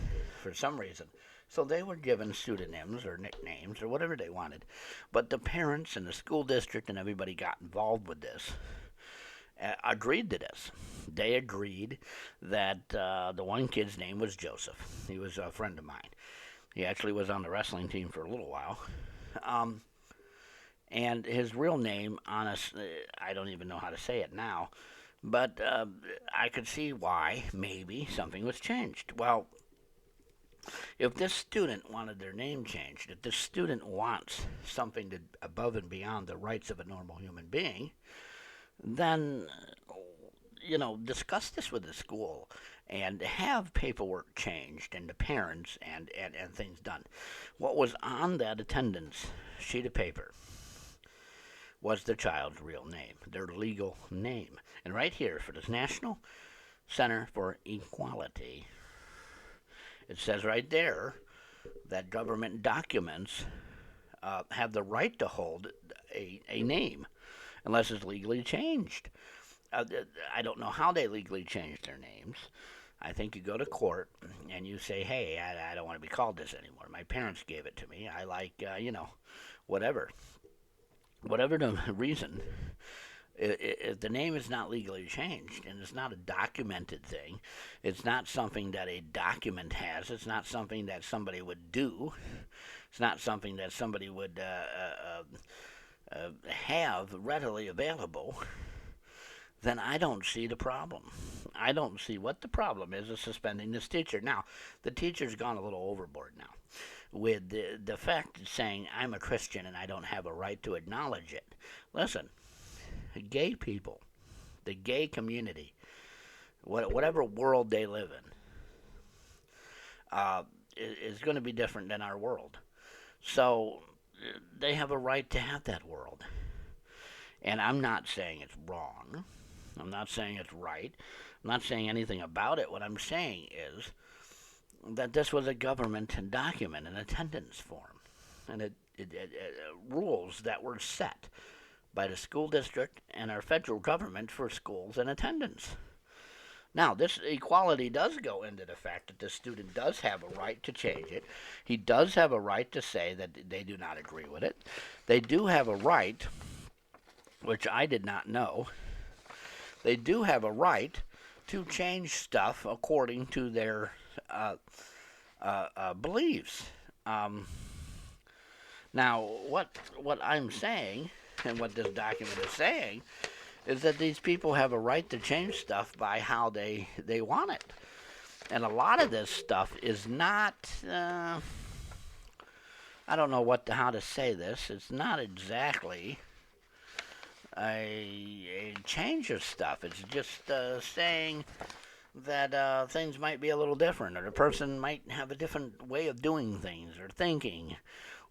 for some reason. So they were given pseudonyms or nicknames or whatever they wanted. But the parents and the school district and everybody got involved with this, agreed to this. They agreed that the one kid's name was Joseph. He was a friend of mine. He actually was on the wrestling team for a little while. And his real name, honestly, I don't even know how to say it now, but I could see why maybe something was changed. Well, if this student wanted their name changed, if this student wants something above and beyond the rights of a normal human being, then, discuss this with the school and have paperwork changed and the parents and things done. What was on that attendance sheet of paper was the child's real name, their legal name. And right here for this National Center for Equality, it says right there that government documents have the right to hold a name unless it's legally changed. I don't know how they legally changed their names. I think you go to court and you say, hey, I don't want to be called this anymore. My parents gave it to me. I like, whatever. Whatever the reason, if the name is not legally changed and it's not a documented thing, it's not something that a document has, it's not something that somebody would do, it's not something that somebody would have readily available, then I don't see the problem. I don't see what the problem is of suspending this teacher. Now, the teacher's gone a little overboard now with the fact of saying I'm a Christian and I don't have a right to acknowledge it. Listen, gay people, the gay community, whatever world they live in, is going to be different than our world. So they have a right to have that world. And I'm not saying it's wrong. I'm not saying it's right. I'm not saying anything about it. What I'm saying is that this was a government document, an attendance form, and rules that were set by the school district and our federal government for schools and attendance. Now, this equality does go into the fact that the student does have a right to change it. He does have a right to say that they do not agree with it. They do have a right, which I did not know, they do have a right to change stuff according to their beliefs. Now, what I'm saying, and what this document is saying, is that these people have a right to change stuff by how they want it. And a lot of this stuff is not, I don't know how to say this, it's not exactly a change of stuff. It's just saying that things might be a little different, or the person might have a different way of doing things or thinking,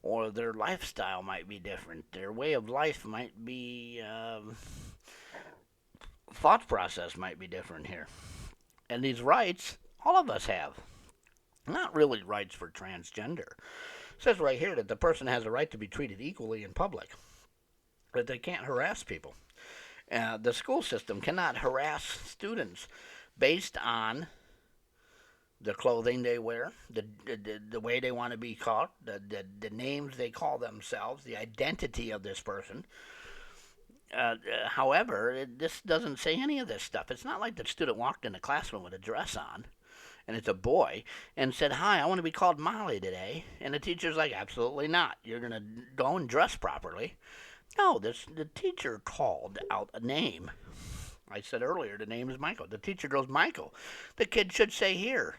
or their lifestyle might be different. Their way of life might be, thought process might be different here. And these rights, all of us have. Not really rights for transgender. It says right here that the person has a right to be treated equally in public. that they can't harass people. The school system cannot harass students based on the clothing they wear, the way they want to be called, the names they call themselves, the identity of this person. However, this doesn't say any of this stuff. It's not like the student walked in the classroom with a dress on, and it's a boy, and said, "Hi, I want to be called Molly today." And the teacher's like, "Absolutely not. You're going to go and dress properly." No, the teacher called out a name. I said earlier, the name is Michael. The teacher goes, "Michael." The kid should say here.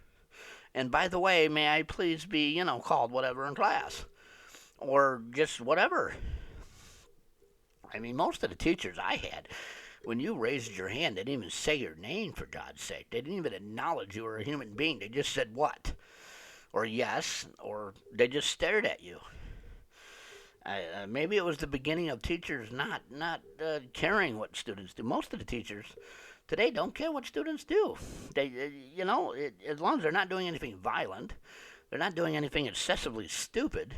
And by the way, may I please be, called whatever in class? Or just whatever. I mean, most of the teachers I had, when you raised your hand, they didn't even say your name, for God's sake. They didn't even acknowledge you were a human being. They just said what? Or yes, or they just stared at you. Maybe it was the beginning of teachers not caring what students do. Most of the teachers today don't care what students do. They, as long as they're not doing anything violent, they're not doing anything excessively stupid,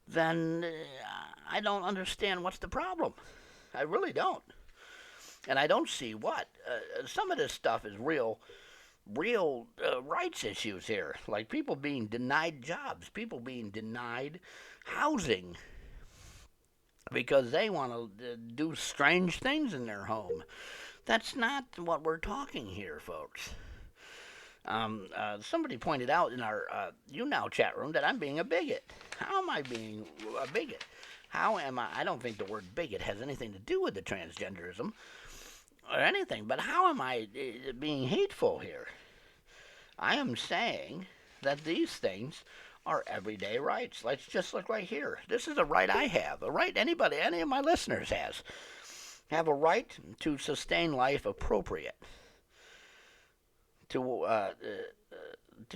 then I don't understand what's the problem. I really don't. And I don't see what. Some of this stuff is real rights issues here, like people being denied jobs, people being denied housing because they want to do strange things in their home. That's not what we're talking here, folks. Somebody pointed out in our YouNow chat room that I'm being a bigot. How am I being a bigot? How am I? I don't think the word bigot has anything to do with the transgenderism or anything, but how am I being hateful here? I am saying that these things are everyday rights. Let's just look right here. This is a right I have, a right any of my listeners have a right to sustain life appropriate to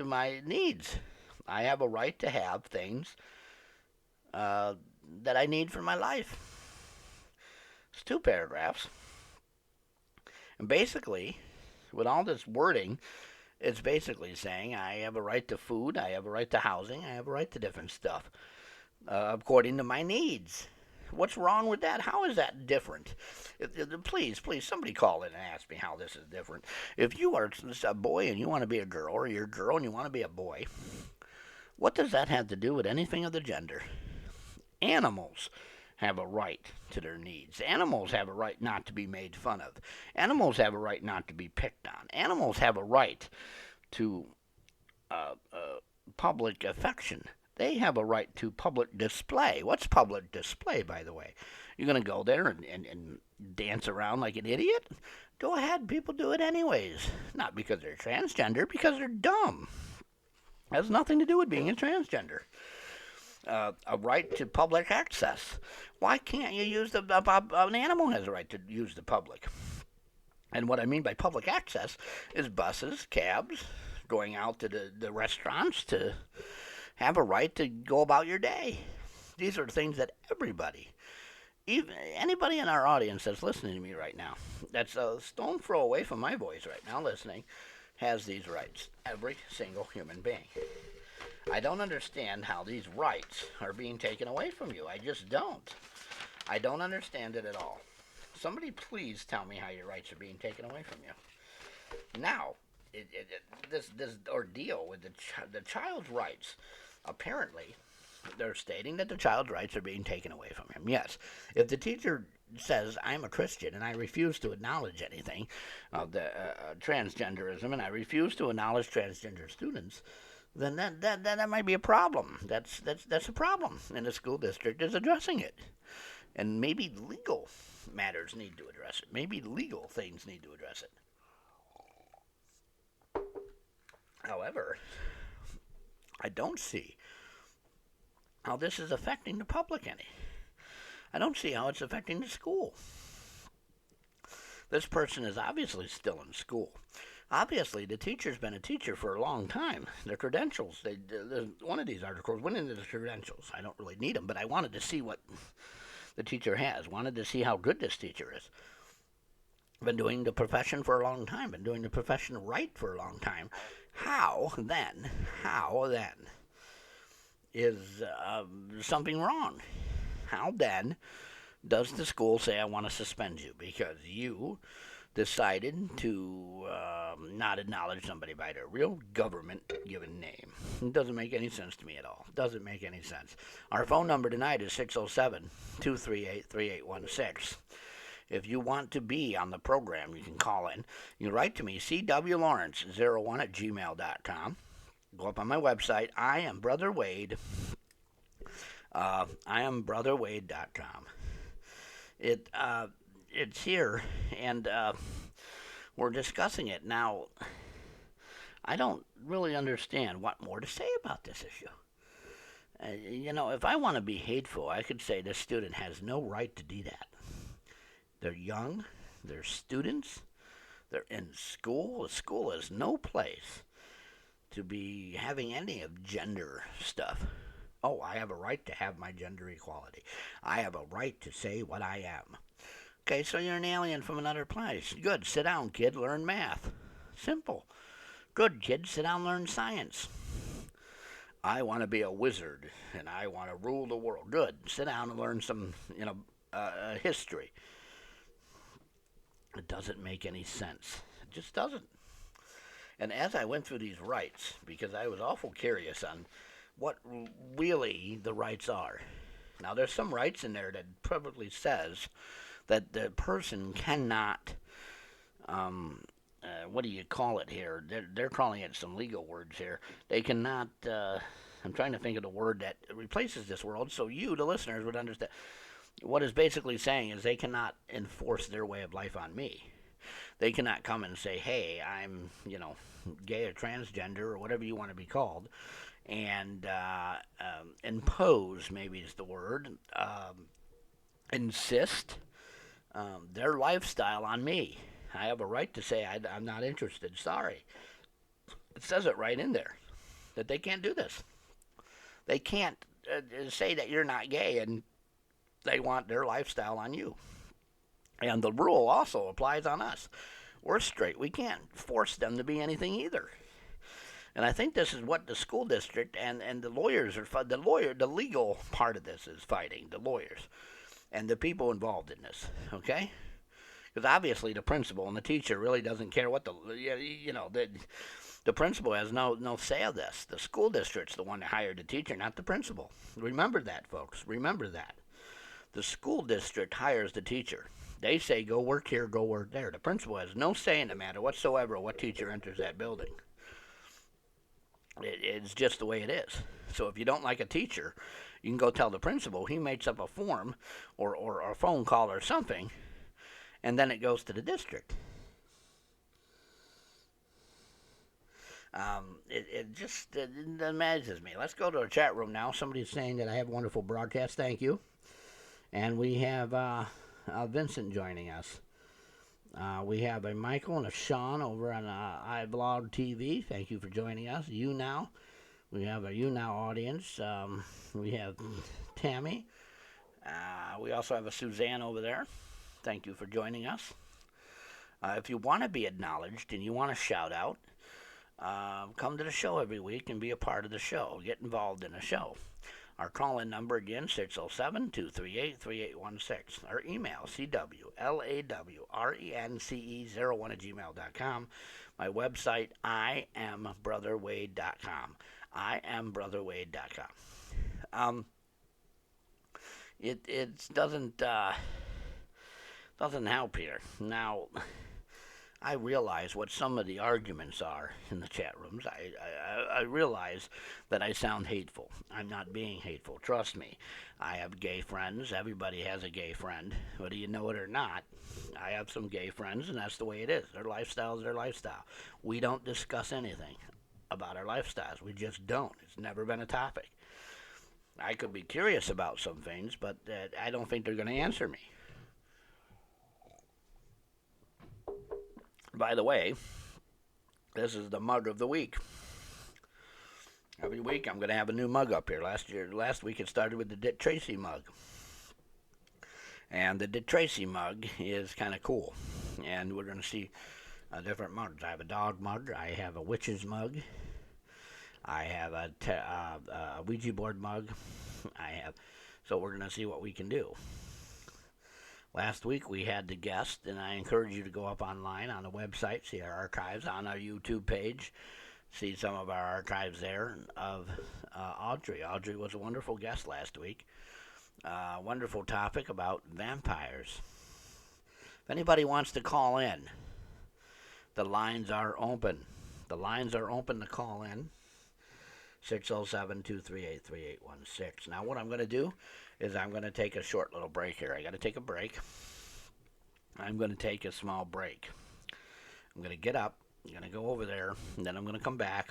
my needs. I have a right to have things that I need for my life. It's 2 paragraphs. And basically, with all this wording, it's basically saying I have a right to food, I have a right to housing, I have a right to different stuff according to my needs. What's wrong with that? How is that different? Please, somebody call in and ask me how this is different. If you are a boy and you want to be a girl, or you're a girl and you want to be a boy, what does that have to do with anything of the gender? Animals have a right to their needs. Animals have a right not to be made fun of. Animals have a right not to be picked on. Animals have a right to public affection. They have a right to public display. What's public display, by the way? You're going to go there and dance around like an idiot? Go ahead, people do it anyways. Not because they're transgender, because they're dumb. It has nothing to do with being a transgender. A right to public access. Why can't you use an animal has a right to use the public? And what I mean by public access is buses, cabs, going out to the restaurants, to have a right to go about your day. These are things that everybody, even anybody in our audience that's listening to me right now, that's a stone throw away from my voice right now listening, has these rights. Every single human being. I don't understand how these rights are being taken away from you. I just don't. I don't understand it at all. Somebody please tell me how your rights are being taken away from you. Now, this ordeal with the child's rights, apparently, they're stating that the child's rights are being taken away from him. Yes, if the teacher says, I'm a Christian and I refuse to acknowledge anything of the transgenderism, and I refuse to acknowledge transgender students, then that might be a problem. That's a problem, and the school district is addressing it. And maybe legal matters need to address it. Maybe legal things need to address it. However, I don't see how this is affecting the public any. I don't see how it's affecting the school. This person is obviously still in school. Obviously, the teacher's been a teacher for a long time. Their credentials, one of these articles went into the credentials. I don't really need them, but I wanted to see what the teacher has. Wanted to see how good this teacher is. Been doing the profession for a long time. Been doing the profession right for a long time. How then is something wrong? how then does the school say I want to suspend you because you decided to not acknowledge somebody by their real government-given name? It doesn't make any sense to me at all. It doesn't make any sense. Our phone number tonight is 607-238-3816. If you want to be on the program, you can call in. You can write to me, cwlawrence01@gmail.com. Go up on my website. I am Brother Wade. IamBrotherWade.com. It's here, and we're discussing it now. I don't really understand what more to say about this issue. If I want to be hateful, I could say this student has no right to do that. They're young, they're students, they're in school. School is no place to be having any of gender stuff. Oh, I have a right to have my gender equality. I have a right to say what I am. Okay, so you're an alien from another place. Good, sit down, kid, learn math. Simple. Good, kid, sit down, learn science. I want to be a wizard, and I want to rule the world. Good, sit down and learn some, history. It doesn't make any sense. It just doesn't. And as I went through these rights, because I was awful curious on what really the rights are. Now, there's some rights in there that probably says that the person cannot, what do you call it here? They're calling it some legal words here. They cannot, I'm trying to think of the word that replaces this word so you, the listeners, would understand. What it's basically saying is they cannot enforce their way of life on me. They cannot come and say, hey, I'm, gay or transgender or whatever you want to be called, and impose, maybe is the word, insist their lifestyle on me. I have a right to say I'm not interested. Sorry. It says it right in there that they can't do this. They can't say that you're not gay and they want their lifestyle on you. And the rule also applies on us. We're straight. We can't force them to be anything either. And I think this is what the school district and the lawyers are the legal part of this is fighting, the lawyers and the people involved in this, okay? Because obviously the principal and the teacher really doesn't care what the principal has no say of this. The school district's the one that hired the teacher, not the principal. Remember that, folks. Remember that. The school district hires the teacher. They say, go work here, go work there. The principal has no say in the matter whatsoever what teacher enters that building. It's just the way it is. So if you don't like a teacher, you can go tell the principal. He makes up a form or a phone call or something, and then it goes to the district. It just amazes me. Let's go to our chat room now. Somebody's saying that I have a wonderful broadcast. Thank you. And we have Vincent joining us. We have a Michael and a Sean over on iBlog TV. Thank you for joining us. You Now. We have a You Now audience. We have Tammy. We also have a Suzanne over there. Thank you for joining us. If you want to be acknowledged and you want to shout out, come to the show every week and be a part of the show. Get involved in the show. Our call-in number again, 607-238-3816. Our email, cwlawrence01@gmail.com. My website, IamBrotherWade.com. IamBrotherWade.com. It doesn't help here. Now, I realize what some of the arguments are in the chat rooms. I realize that I sound hateful. I'm not being hateful. Trust me. I have gay friends. Everybody has a gay friend. Whether you know it or not, I have some gay friends, and that's the way it is. Their lifestyle is their lifestyle. We don't discuss anything about our lifestyles. We just don't. It's never been a topic. I could be curious about some things, but I don't think they're going to answer me. By the way, this is the mug of the week. Every week I'm going to have a new mug up here. Last week it started with the Dick Tracy mug. And the Dick Tracy mug is kind of cool. And we're going to see different mugs. I have a dog mug. I have a witch's mug. I have a Ouija board mug. I have So we're going to see what we can do. Last week we had the guest, and I encourage you to go up online on the website, see our archives on our YouTube page, see some of our archives there of Audrey. Audrey was a wonderful guest last week. Wonderful topic about vampires. If anybody wants to call in, the lines are open. The lines are open to call in. 607-238-3816. Now what I'm going to do is I'm going to take a short little break here. I got to take a break. I'm going to take a small break. I'm going to get up. I'm going to go over there, and then I'm going to come back.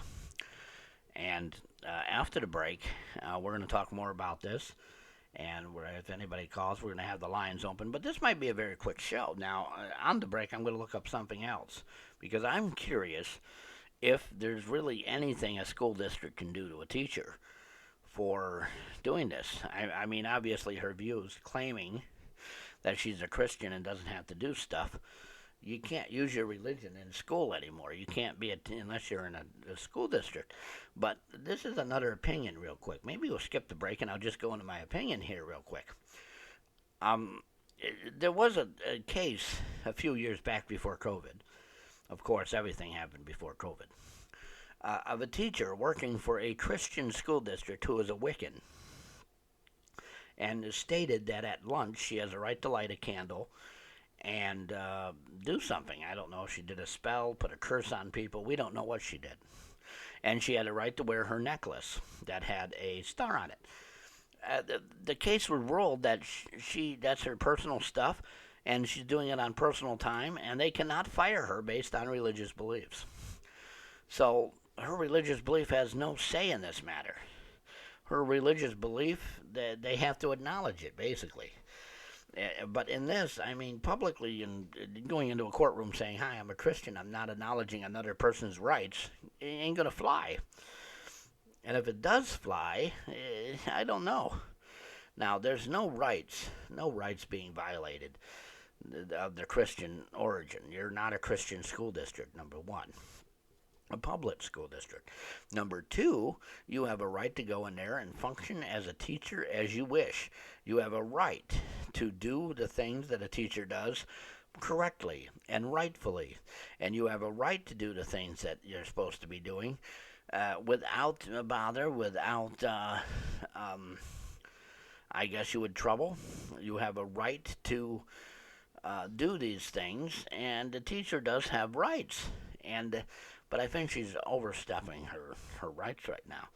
And after the break, we're going to talk more about this. And if anybody calls, we're going to have the lines open. But this might be a very quick show. Now, on the break, I'm going to look up something else, because I'm curious if there's really anything a school district can do to a teacher for doing this. I mean, obviously her views claiming that she's a Christian and doesn't have to do stuff. You can't use your religion in school anymore. You can't be unless you're in a school district. But this is another opinion real quick. Maybe we'll skip the break and I'll just go into my opinion here real quick. There was a case a few years back before COVID. Of course, everything happened before COVID. Of a teacher working for a Christian school district who is a Wiccan, and stated that at lunch she has a right to light a candle and do something. I don't know if she did a spell, put a curse on people. We don't know what she did. And she had a right to wear her necklace that had a star on it. The case was ruled that that's her personal stuff, and she's doing it on personal time, and they cannot fire her based on religious beliefs. So her religious belief has no say in this matter. Her religious belief, they have to acknowledge it, basically. But in this, I mean, publicly and going into a courtroom saying, hi, I'm a Christian, I'm not acknowledging another person's rights, it ain't going to fly. And if it does fly, I don't know. Now, there's no rights being violated of the Christian origin. You're not a Christian school district, number one. A public school district. Number two, you have a right to go in there and function as a teacher as you wish. You have a right to do the things that a teacher does correctly and rightfully. And you have a right to do the things that you're supposed to be doing without bother, without, I guess you would trouble. You have a right to do these things, and the teacher does have rights. But I think she's overstepping her rights right now,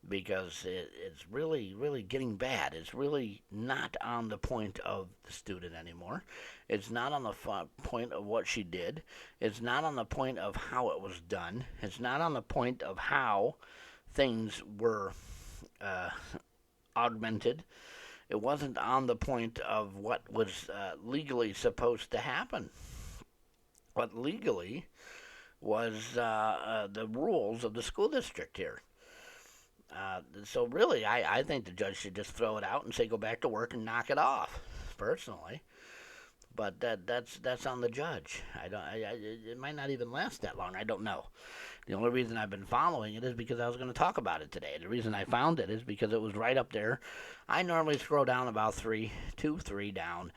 because it's really, really getting bad. It's really not on the point of the student anymore. It's not on the point of what she did. It's not on the point of how it was done. It's not on the point of how things were augmented. It wasn't on the point of what was legally supposed to happen. What legally was the rules of the school district here. So really, I think the judge should just throw it out and say go back to work and knock it off, personally. But that's on the judge. It might not even last that long. I don't know. The only reason I've been following it is because I was going to talk about it today. The reason I found it is because it was right up there. I normally scroll down about 3 down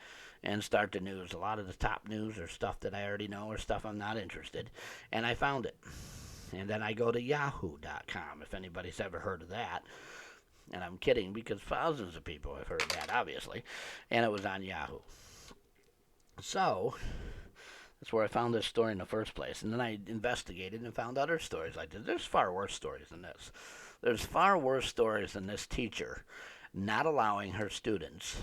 and start the news. A lot of the top news are stuff that I already know or stuff I'm not interested. And I found it. And then I go to yahoo.com, if anybody's ever heard of that. And I'm kidding, because thousands of people have heard of that, obviously. And it was on Yahoo. So that's where I found this story in the first place. And then I investigated and found other stories like this. There's far worse stories than this. There's far worse stories than this teacher not allowing her students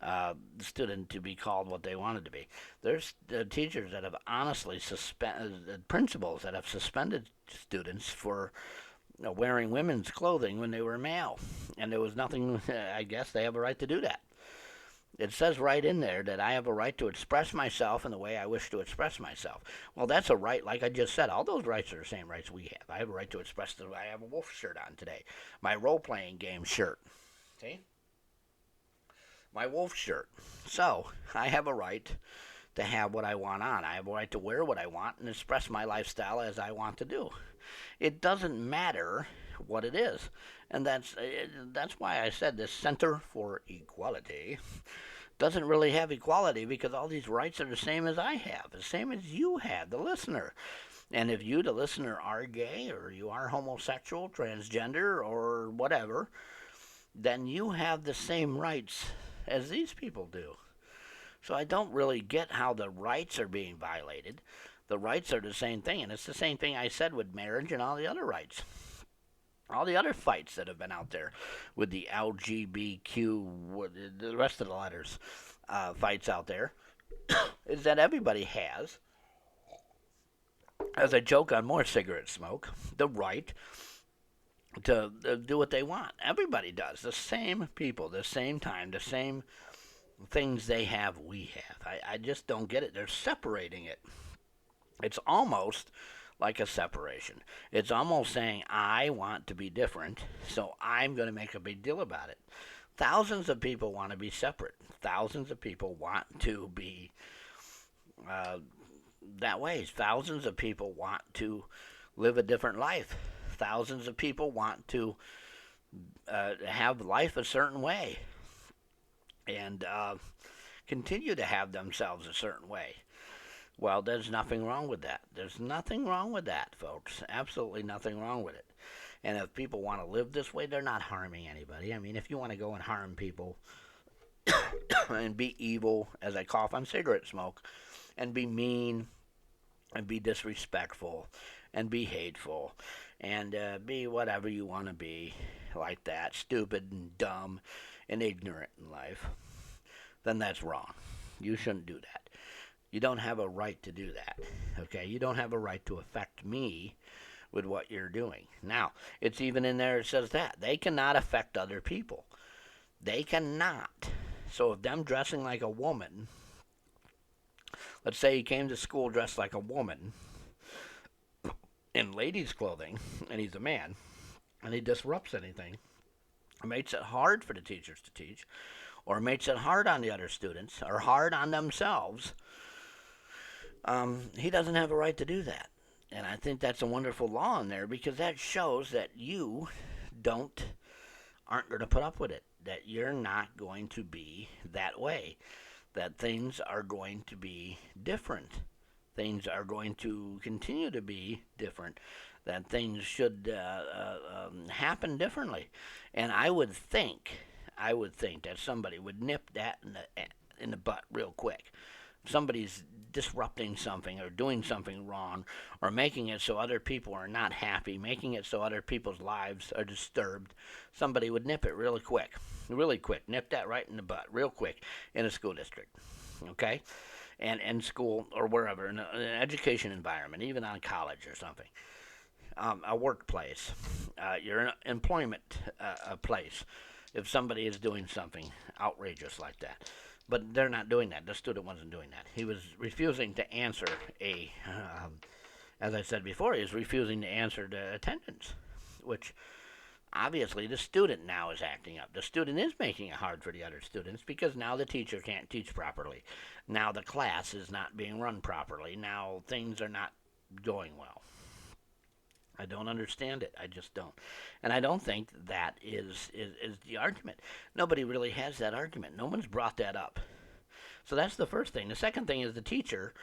to be called what they wanted to be. There's teachers that have honestly principals that have suspended students for wearing women's clothing when they were male. And there was nothing, I guess they have a right to do that. It says right in there that I have a right to express myself in the way I wish to express myself. Well, that's a right, like I just said. All those rights are the same rights we have. I have a right to express I have a wolf shirt on today. My role-playing game shirt. See? My wolf shirt. So, I have a right to have what I want on. I have a right to wear what I want and express my lifestyle as I want to do. It doesn't matter what it is. And that's why I said this Center for Equality doesn't really have equality, because all these rights are the same as I have, the same as you have, the listener. And if you, the listener, are gay, or you are homosexual, transgender, or whatever, then you have the same rights as these people do. So I don't really get how the rights are being violated. The rights are the same thing, and it's the same thing I said with marriage and all the other rights. All the other fights that have been out there with the LGBTQ, the rest of the letters, fights out there, is that everybody has, as a joke on more cigarette smoke, the right to do what they want. Everybody does. The same people, the same time, the same things they have, we have. I just don't get it. They're separating it. It's almost like a separation. It's almost saying, I want to be different, so I'm going to make a big deal about it. Thousands of people want to be separate. Thousands of people want to be that way. Thousands of people want to live a different life. Thousands of people want to have life a certain way and continue to have themselves a certain way. Well, there's nothing wrong with that. There's nothing wrong with that, folks. Absolutely nothing wrong with it. And if people want to live this way, they're not harming anybody. I mean, if you want to go and harm people and be evil, as I cough on cigarette smoke, and be mean and be disrespectful and be hateful and be whatever you want to be like that, stupid and dumb and ignorant in life, then that's wrong. You shouldn't do that. You don't have a right to do that, okay? You don't have a right to affect me with what you're doing. Now, it's even in there, it says that. They cannot affect other people. They cannot. So if them dressing like a woman, let's say he came to school dressed like a woman in ladies' clothing, and he's a man, and he disrupts anything, it makes it hard for the teachers to teach, or makes it hard on the other students, or hard on themselves, he doesn't have a right to do that. And I think that's a wonderful law in there, because that shows that you aren't going to put up with it, that you're not going to be that way, that things are going to be different. Things are going to continue to be different, that things should happen differently. And I would think that somebody would nip that in the butt real quick. Somebody's disrupting something or doing something wrong or making it so other people are not happy, making it so other people's lives are disturbed, somebody would nip it really quick, nip that right in the butt real quick in a school district, okay? And school or wherever, in an education environment, even on college or something, a workplace, your employment place, if somebody is doing something outrageous like that. But they're not doing that. The student wasn't doing that. He was refusing to answer as I said before, he was refusing to answer the attendance, which obviously the student now is acting up. The student is making it hard for the other students, because now the teacher can't teach properly. Now the class is not being run properly. Now things are not going well. I don't understand it. I just don't. And I don't think that is the argument. Nobody really has that argument. No one's brought that up. So that's the first thing. The second thing is the teacher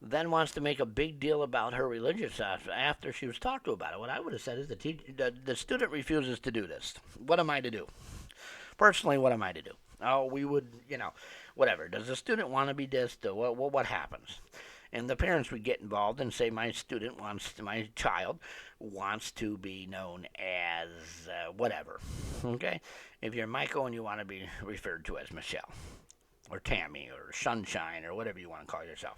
then wants to make a big deal about her religious after she was talked to about it. What I would have said is the student refuses to do this. What am I to do? Personally, what am I to do? Oh, we would, whatever. Does the student want to be dissed? What happens? And the parents would get involved and say, my child wants to be known as whatever, okay? If you're Michael and you want to be referred to as Michelle or Tammy or Sunshine or whatever you want to call yourself,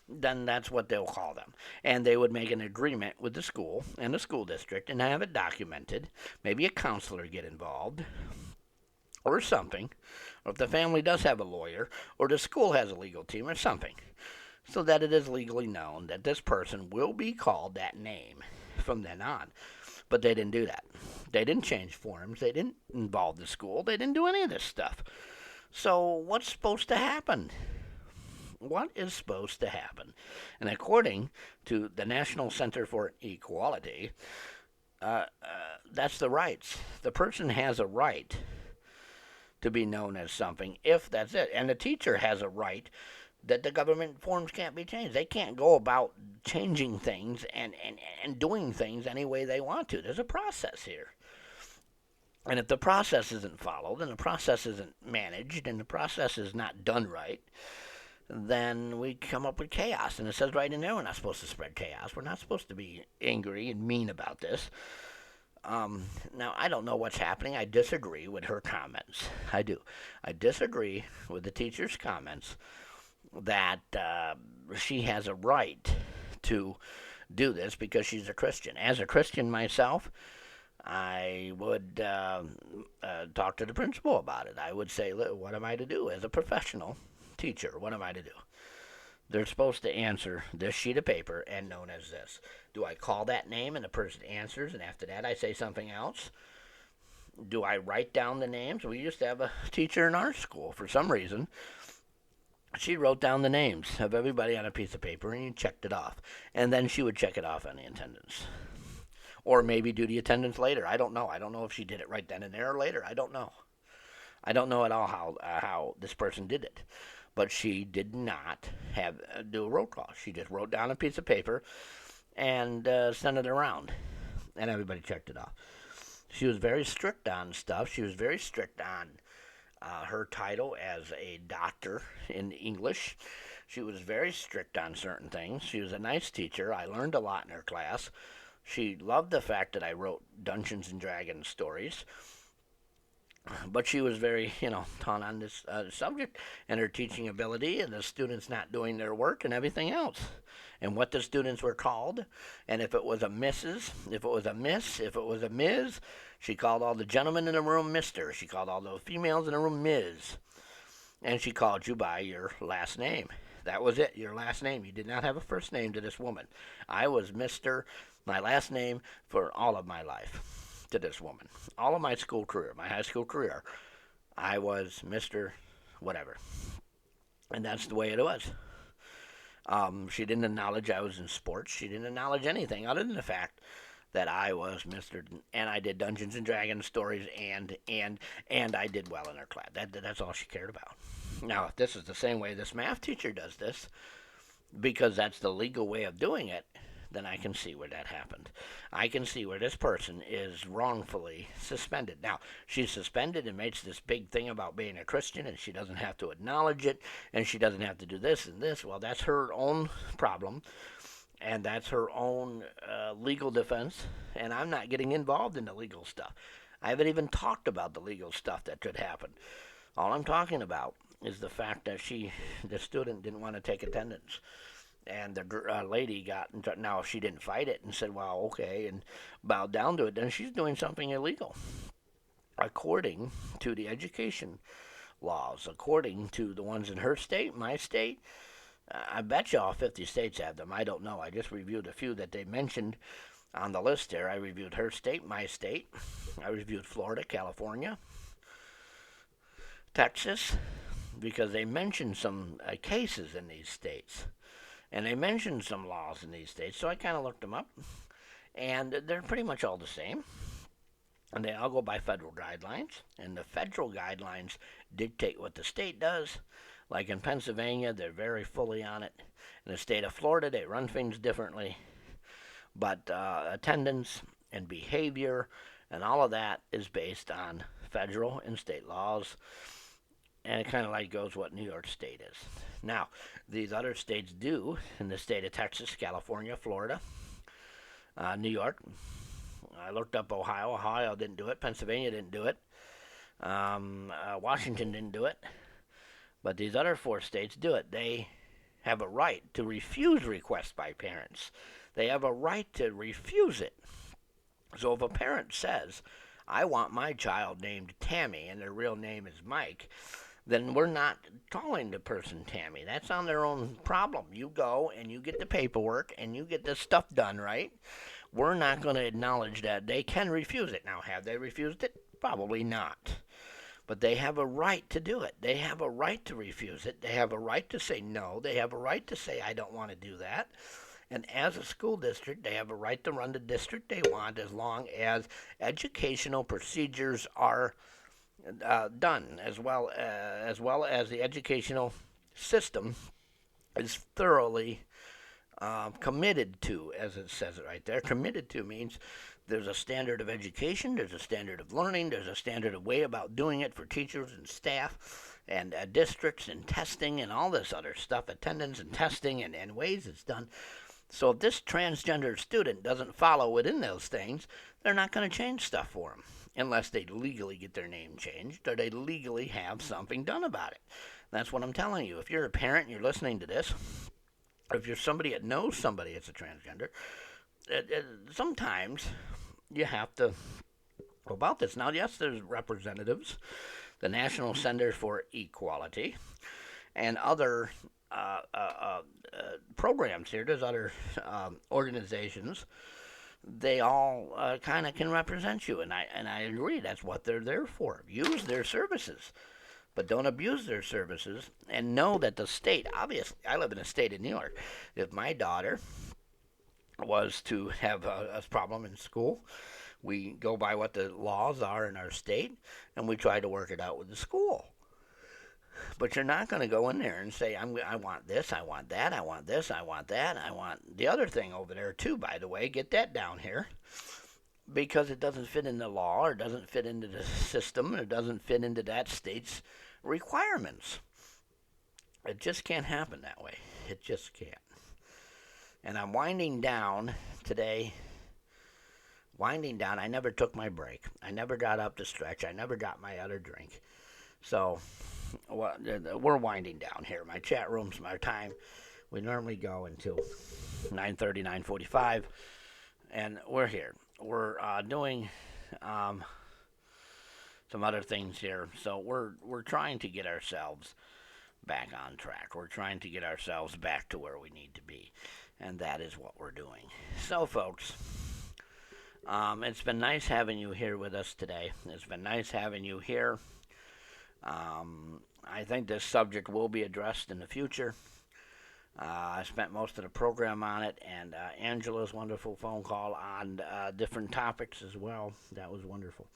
then that's what they'll call them. And they would make an agreement with the school and the school district and have it documented. Maybe a counselor get involved or something, or if the family does have a lawyer or the school has a legal team or something, so that it is legally known that this person will be called that name from then on. But they didn't do that. They didn't change forms. They didn't involve the school. They didn't do any of this stuff. So what's supposed to happen? what is supposed to happen. And according to the National Center for Equality, that's the rights. The person has a right to be known as something if that's it. And the teacher has a right that the government forms can't be changed. They can't go about changing things and doing things any way they want to. There's a process here. And if the process isn't followed and the process isn't managed and the process is not done right, then we come up with chaos. And it says right in there we're not supposed to spread chaos. We're not supposed to be angry and mean about this. Now, I don't know what's happening. I disagree with her comments. I do. I disagree with the teacher's comments that she has a right to do this because she's a Christian. As a Christian myself, I would talk to the principal about it. I would say, what am I to do as a professional teacher? What am I to do? They're supposed to answer this sheet of paper and known as this. Do I call that name and the person answers and after that I say something else? Do I write down the names? We used to have a teacher in our school for some reason. She wrote down the names of everybody on a piece of paper and checked it off. And then she would check it off on the attendance. Or maybe do the attendance later. I don't know. I don't know if she did it right then and there or later. I don't know. I don't know at all how this person did it. But she did not do a roll call. She just wrote down a piece of paper and sent it around. And everybody checked it off. She was very strict on stuff. She was very strict on her title as a doctor in English. She was very strict on certain things. She was a nice teacher. I learned a lot in her class. She loved the fact that I wrote Dungeons and Dragons stories. But she was very, taught on this subject and her teaching ability and the students not doing their work and everything else. And what the students were called. And if it was a Mrs., if it was a Miss, if it was a Ms., she called all the gentlemen in the room Mr. She called all the females in the room Ms. And she called you by your last name. That was it, your last name. You did not have a first name to this woman. I was Mr., my last name, for all of my life to this woman. All of my school career, my high school career, I was Mr. whatever. And that's the way it was. She didn't acknowledge I was in sports. She didn't acknowledge anything other than the fact that I was Mr. and I did Dungeons and Dragons stories and I did well in her class. That's all she cared about. Now, if this is the same way this math teacher does this, because that's the legal way of doing it, then I can see where that happened. I can see where this person is wrongfully suspended. Now, she's suspended and makes this big thing about being a Christian, and she doesn't have to acknowledge it, and she doesn't have to do this and this. Well, that's her own problem, and that's her own legal defense, and I'm not getting involved in the legal stuff. I haven't even talked about the legal stuff that could happen. All I'm talking about is the fact that the student didn't want to take attendance. And the lady got, now if she didn't fight it and said, well, okay, and bowed down to it, then she's doing something illegal. According to the education laws, according to the ones in her state, my state, I bet you all 50 states have them. I don't know. I just reviewed a few that they mentioned on the list there. I reviewed her state, my state. I reviewed Florida, California, Texas, because they mentioned some cases in these states. And they mentioned some laws in these states, so I kind of looked them up. And they're pretty much all the same. And they all go by federal guidelines. And the federal guidelines dictate what the state does. Like in Pennsylvania, they're very fully on it. In the state of Florida, they run things differently. But attendance and behavior and all of that is based on federal and state laws. And it kind of like goes what New York State is. Now, these other states do, in the state of Texas, California, Florida, New York. I looked up Ohio. Ohio didn't do it. Pennsylvania didn't do it. Washington didn't do it. But these other 4 states do it. They have a right to refuse requests by parents. They have a right to refuse it. So if a parent says, I want my child named Tammy and their real name is Mike, then we're not calling the person Tammy. That's on their own problem. You go and you get the paperwork and you get this stuff done, right? We're not going to acknowledge that they can refuse it. Now, have they refused it? Probably not. But they have a right to do it. They have a right to refuse it. They have a right to say no. They have a right to say, I don't want to do that. And as a school district, they have a right to run the district they want as long as educational procedures are done, as well as the educational system is thoroughly committed to, as it says it right there. Committed to means there's a standard of education, there's a standard of learning, there's a standard of way about doing it for teachers and staff and districts and testing and all this other stuff, attendance and testing and ways it's done. So if this transgender student doesn't follow within those things, they're not going to change stuff for them unless they legally get their name changed or they legally have something done about it. That's what I'm telling you. If you're a parent and you're listening to this, or if you're somebody that knows somebody that's a transgender, sometimes you have to go about this. Now, yes, there's representatives, the National Center for Equality, and other programs here. There's other organizations. They all kind of can represent you, and I agree. That's what they're there for. Use their services, but don't abuse their services. And know that the state, obviously, I live in a state of New York. If my daughter was to have a problem in school, we go by what the laws are in our state, and we try to work it out with the school. But you're not going to go in there and say, I want this, I want that, I want this, I want that, I want the other thing over there too, by the way. Get that down here. Because it doesn't fit in the law, or doesn't fit into the system, or doesn't fit into that state's requirements. It just can't happen that way. It just can't. And I'm winding down today. I never took my break. I never got up to stretch. I never got my other drink. So we're winding down here. My chat room's my time. We normally go until 9:30, 9:45, and we're here. We're doing some other things here. So we're trying to get ourselves back on track. We're trying to get ourselves back to where we need to be, and that is what we're doing. So, folks, it's been nice having you here with us today. It's been nice having you here. I think this subject will be addressed in the future. I spent most of the program on it, and Angela's wonderful phone call on different topics as well. That was wonderful.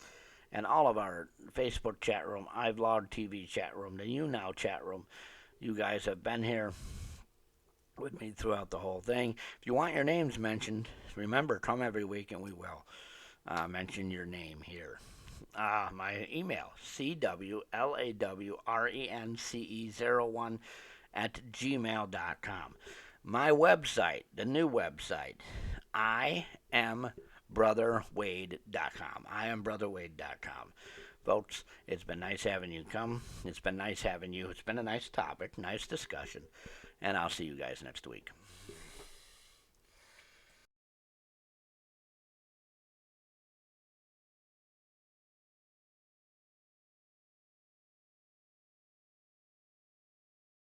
And all of our Facebook chat room, iVlog TV chat room, the YouNow chat room, you guys have been here with me throughout the whole thing. If you want your names mentioned, remember, come every week and we will mention your name here. My email, CWLAWRENCE01 @gmail.com. My website, the new website, IamBrotherWade.com. IamBrotherWade.com. Folks, it's been nice having you come. It's been nice having you. It's been a nice topic, nice discussion. And I'll see you guys next week.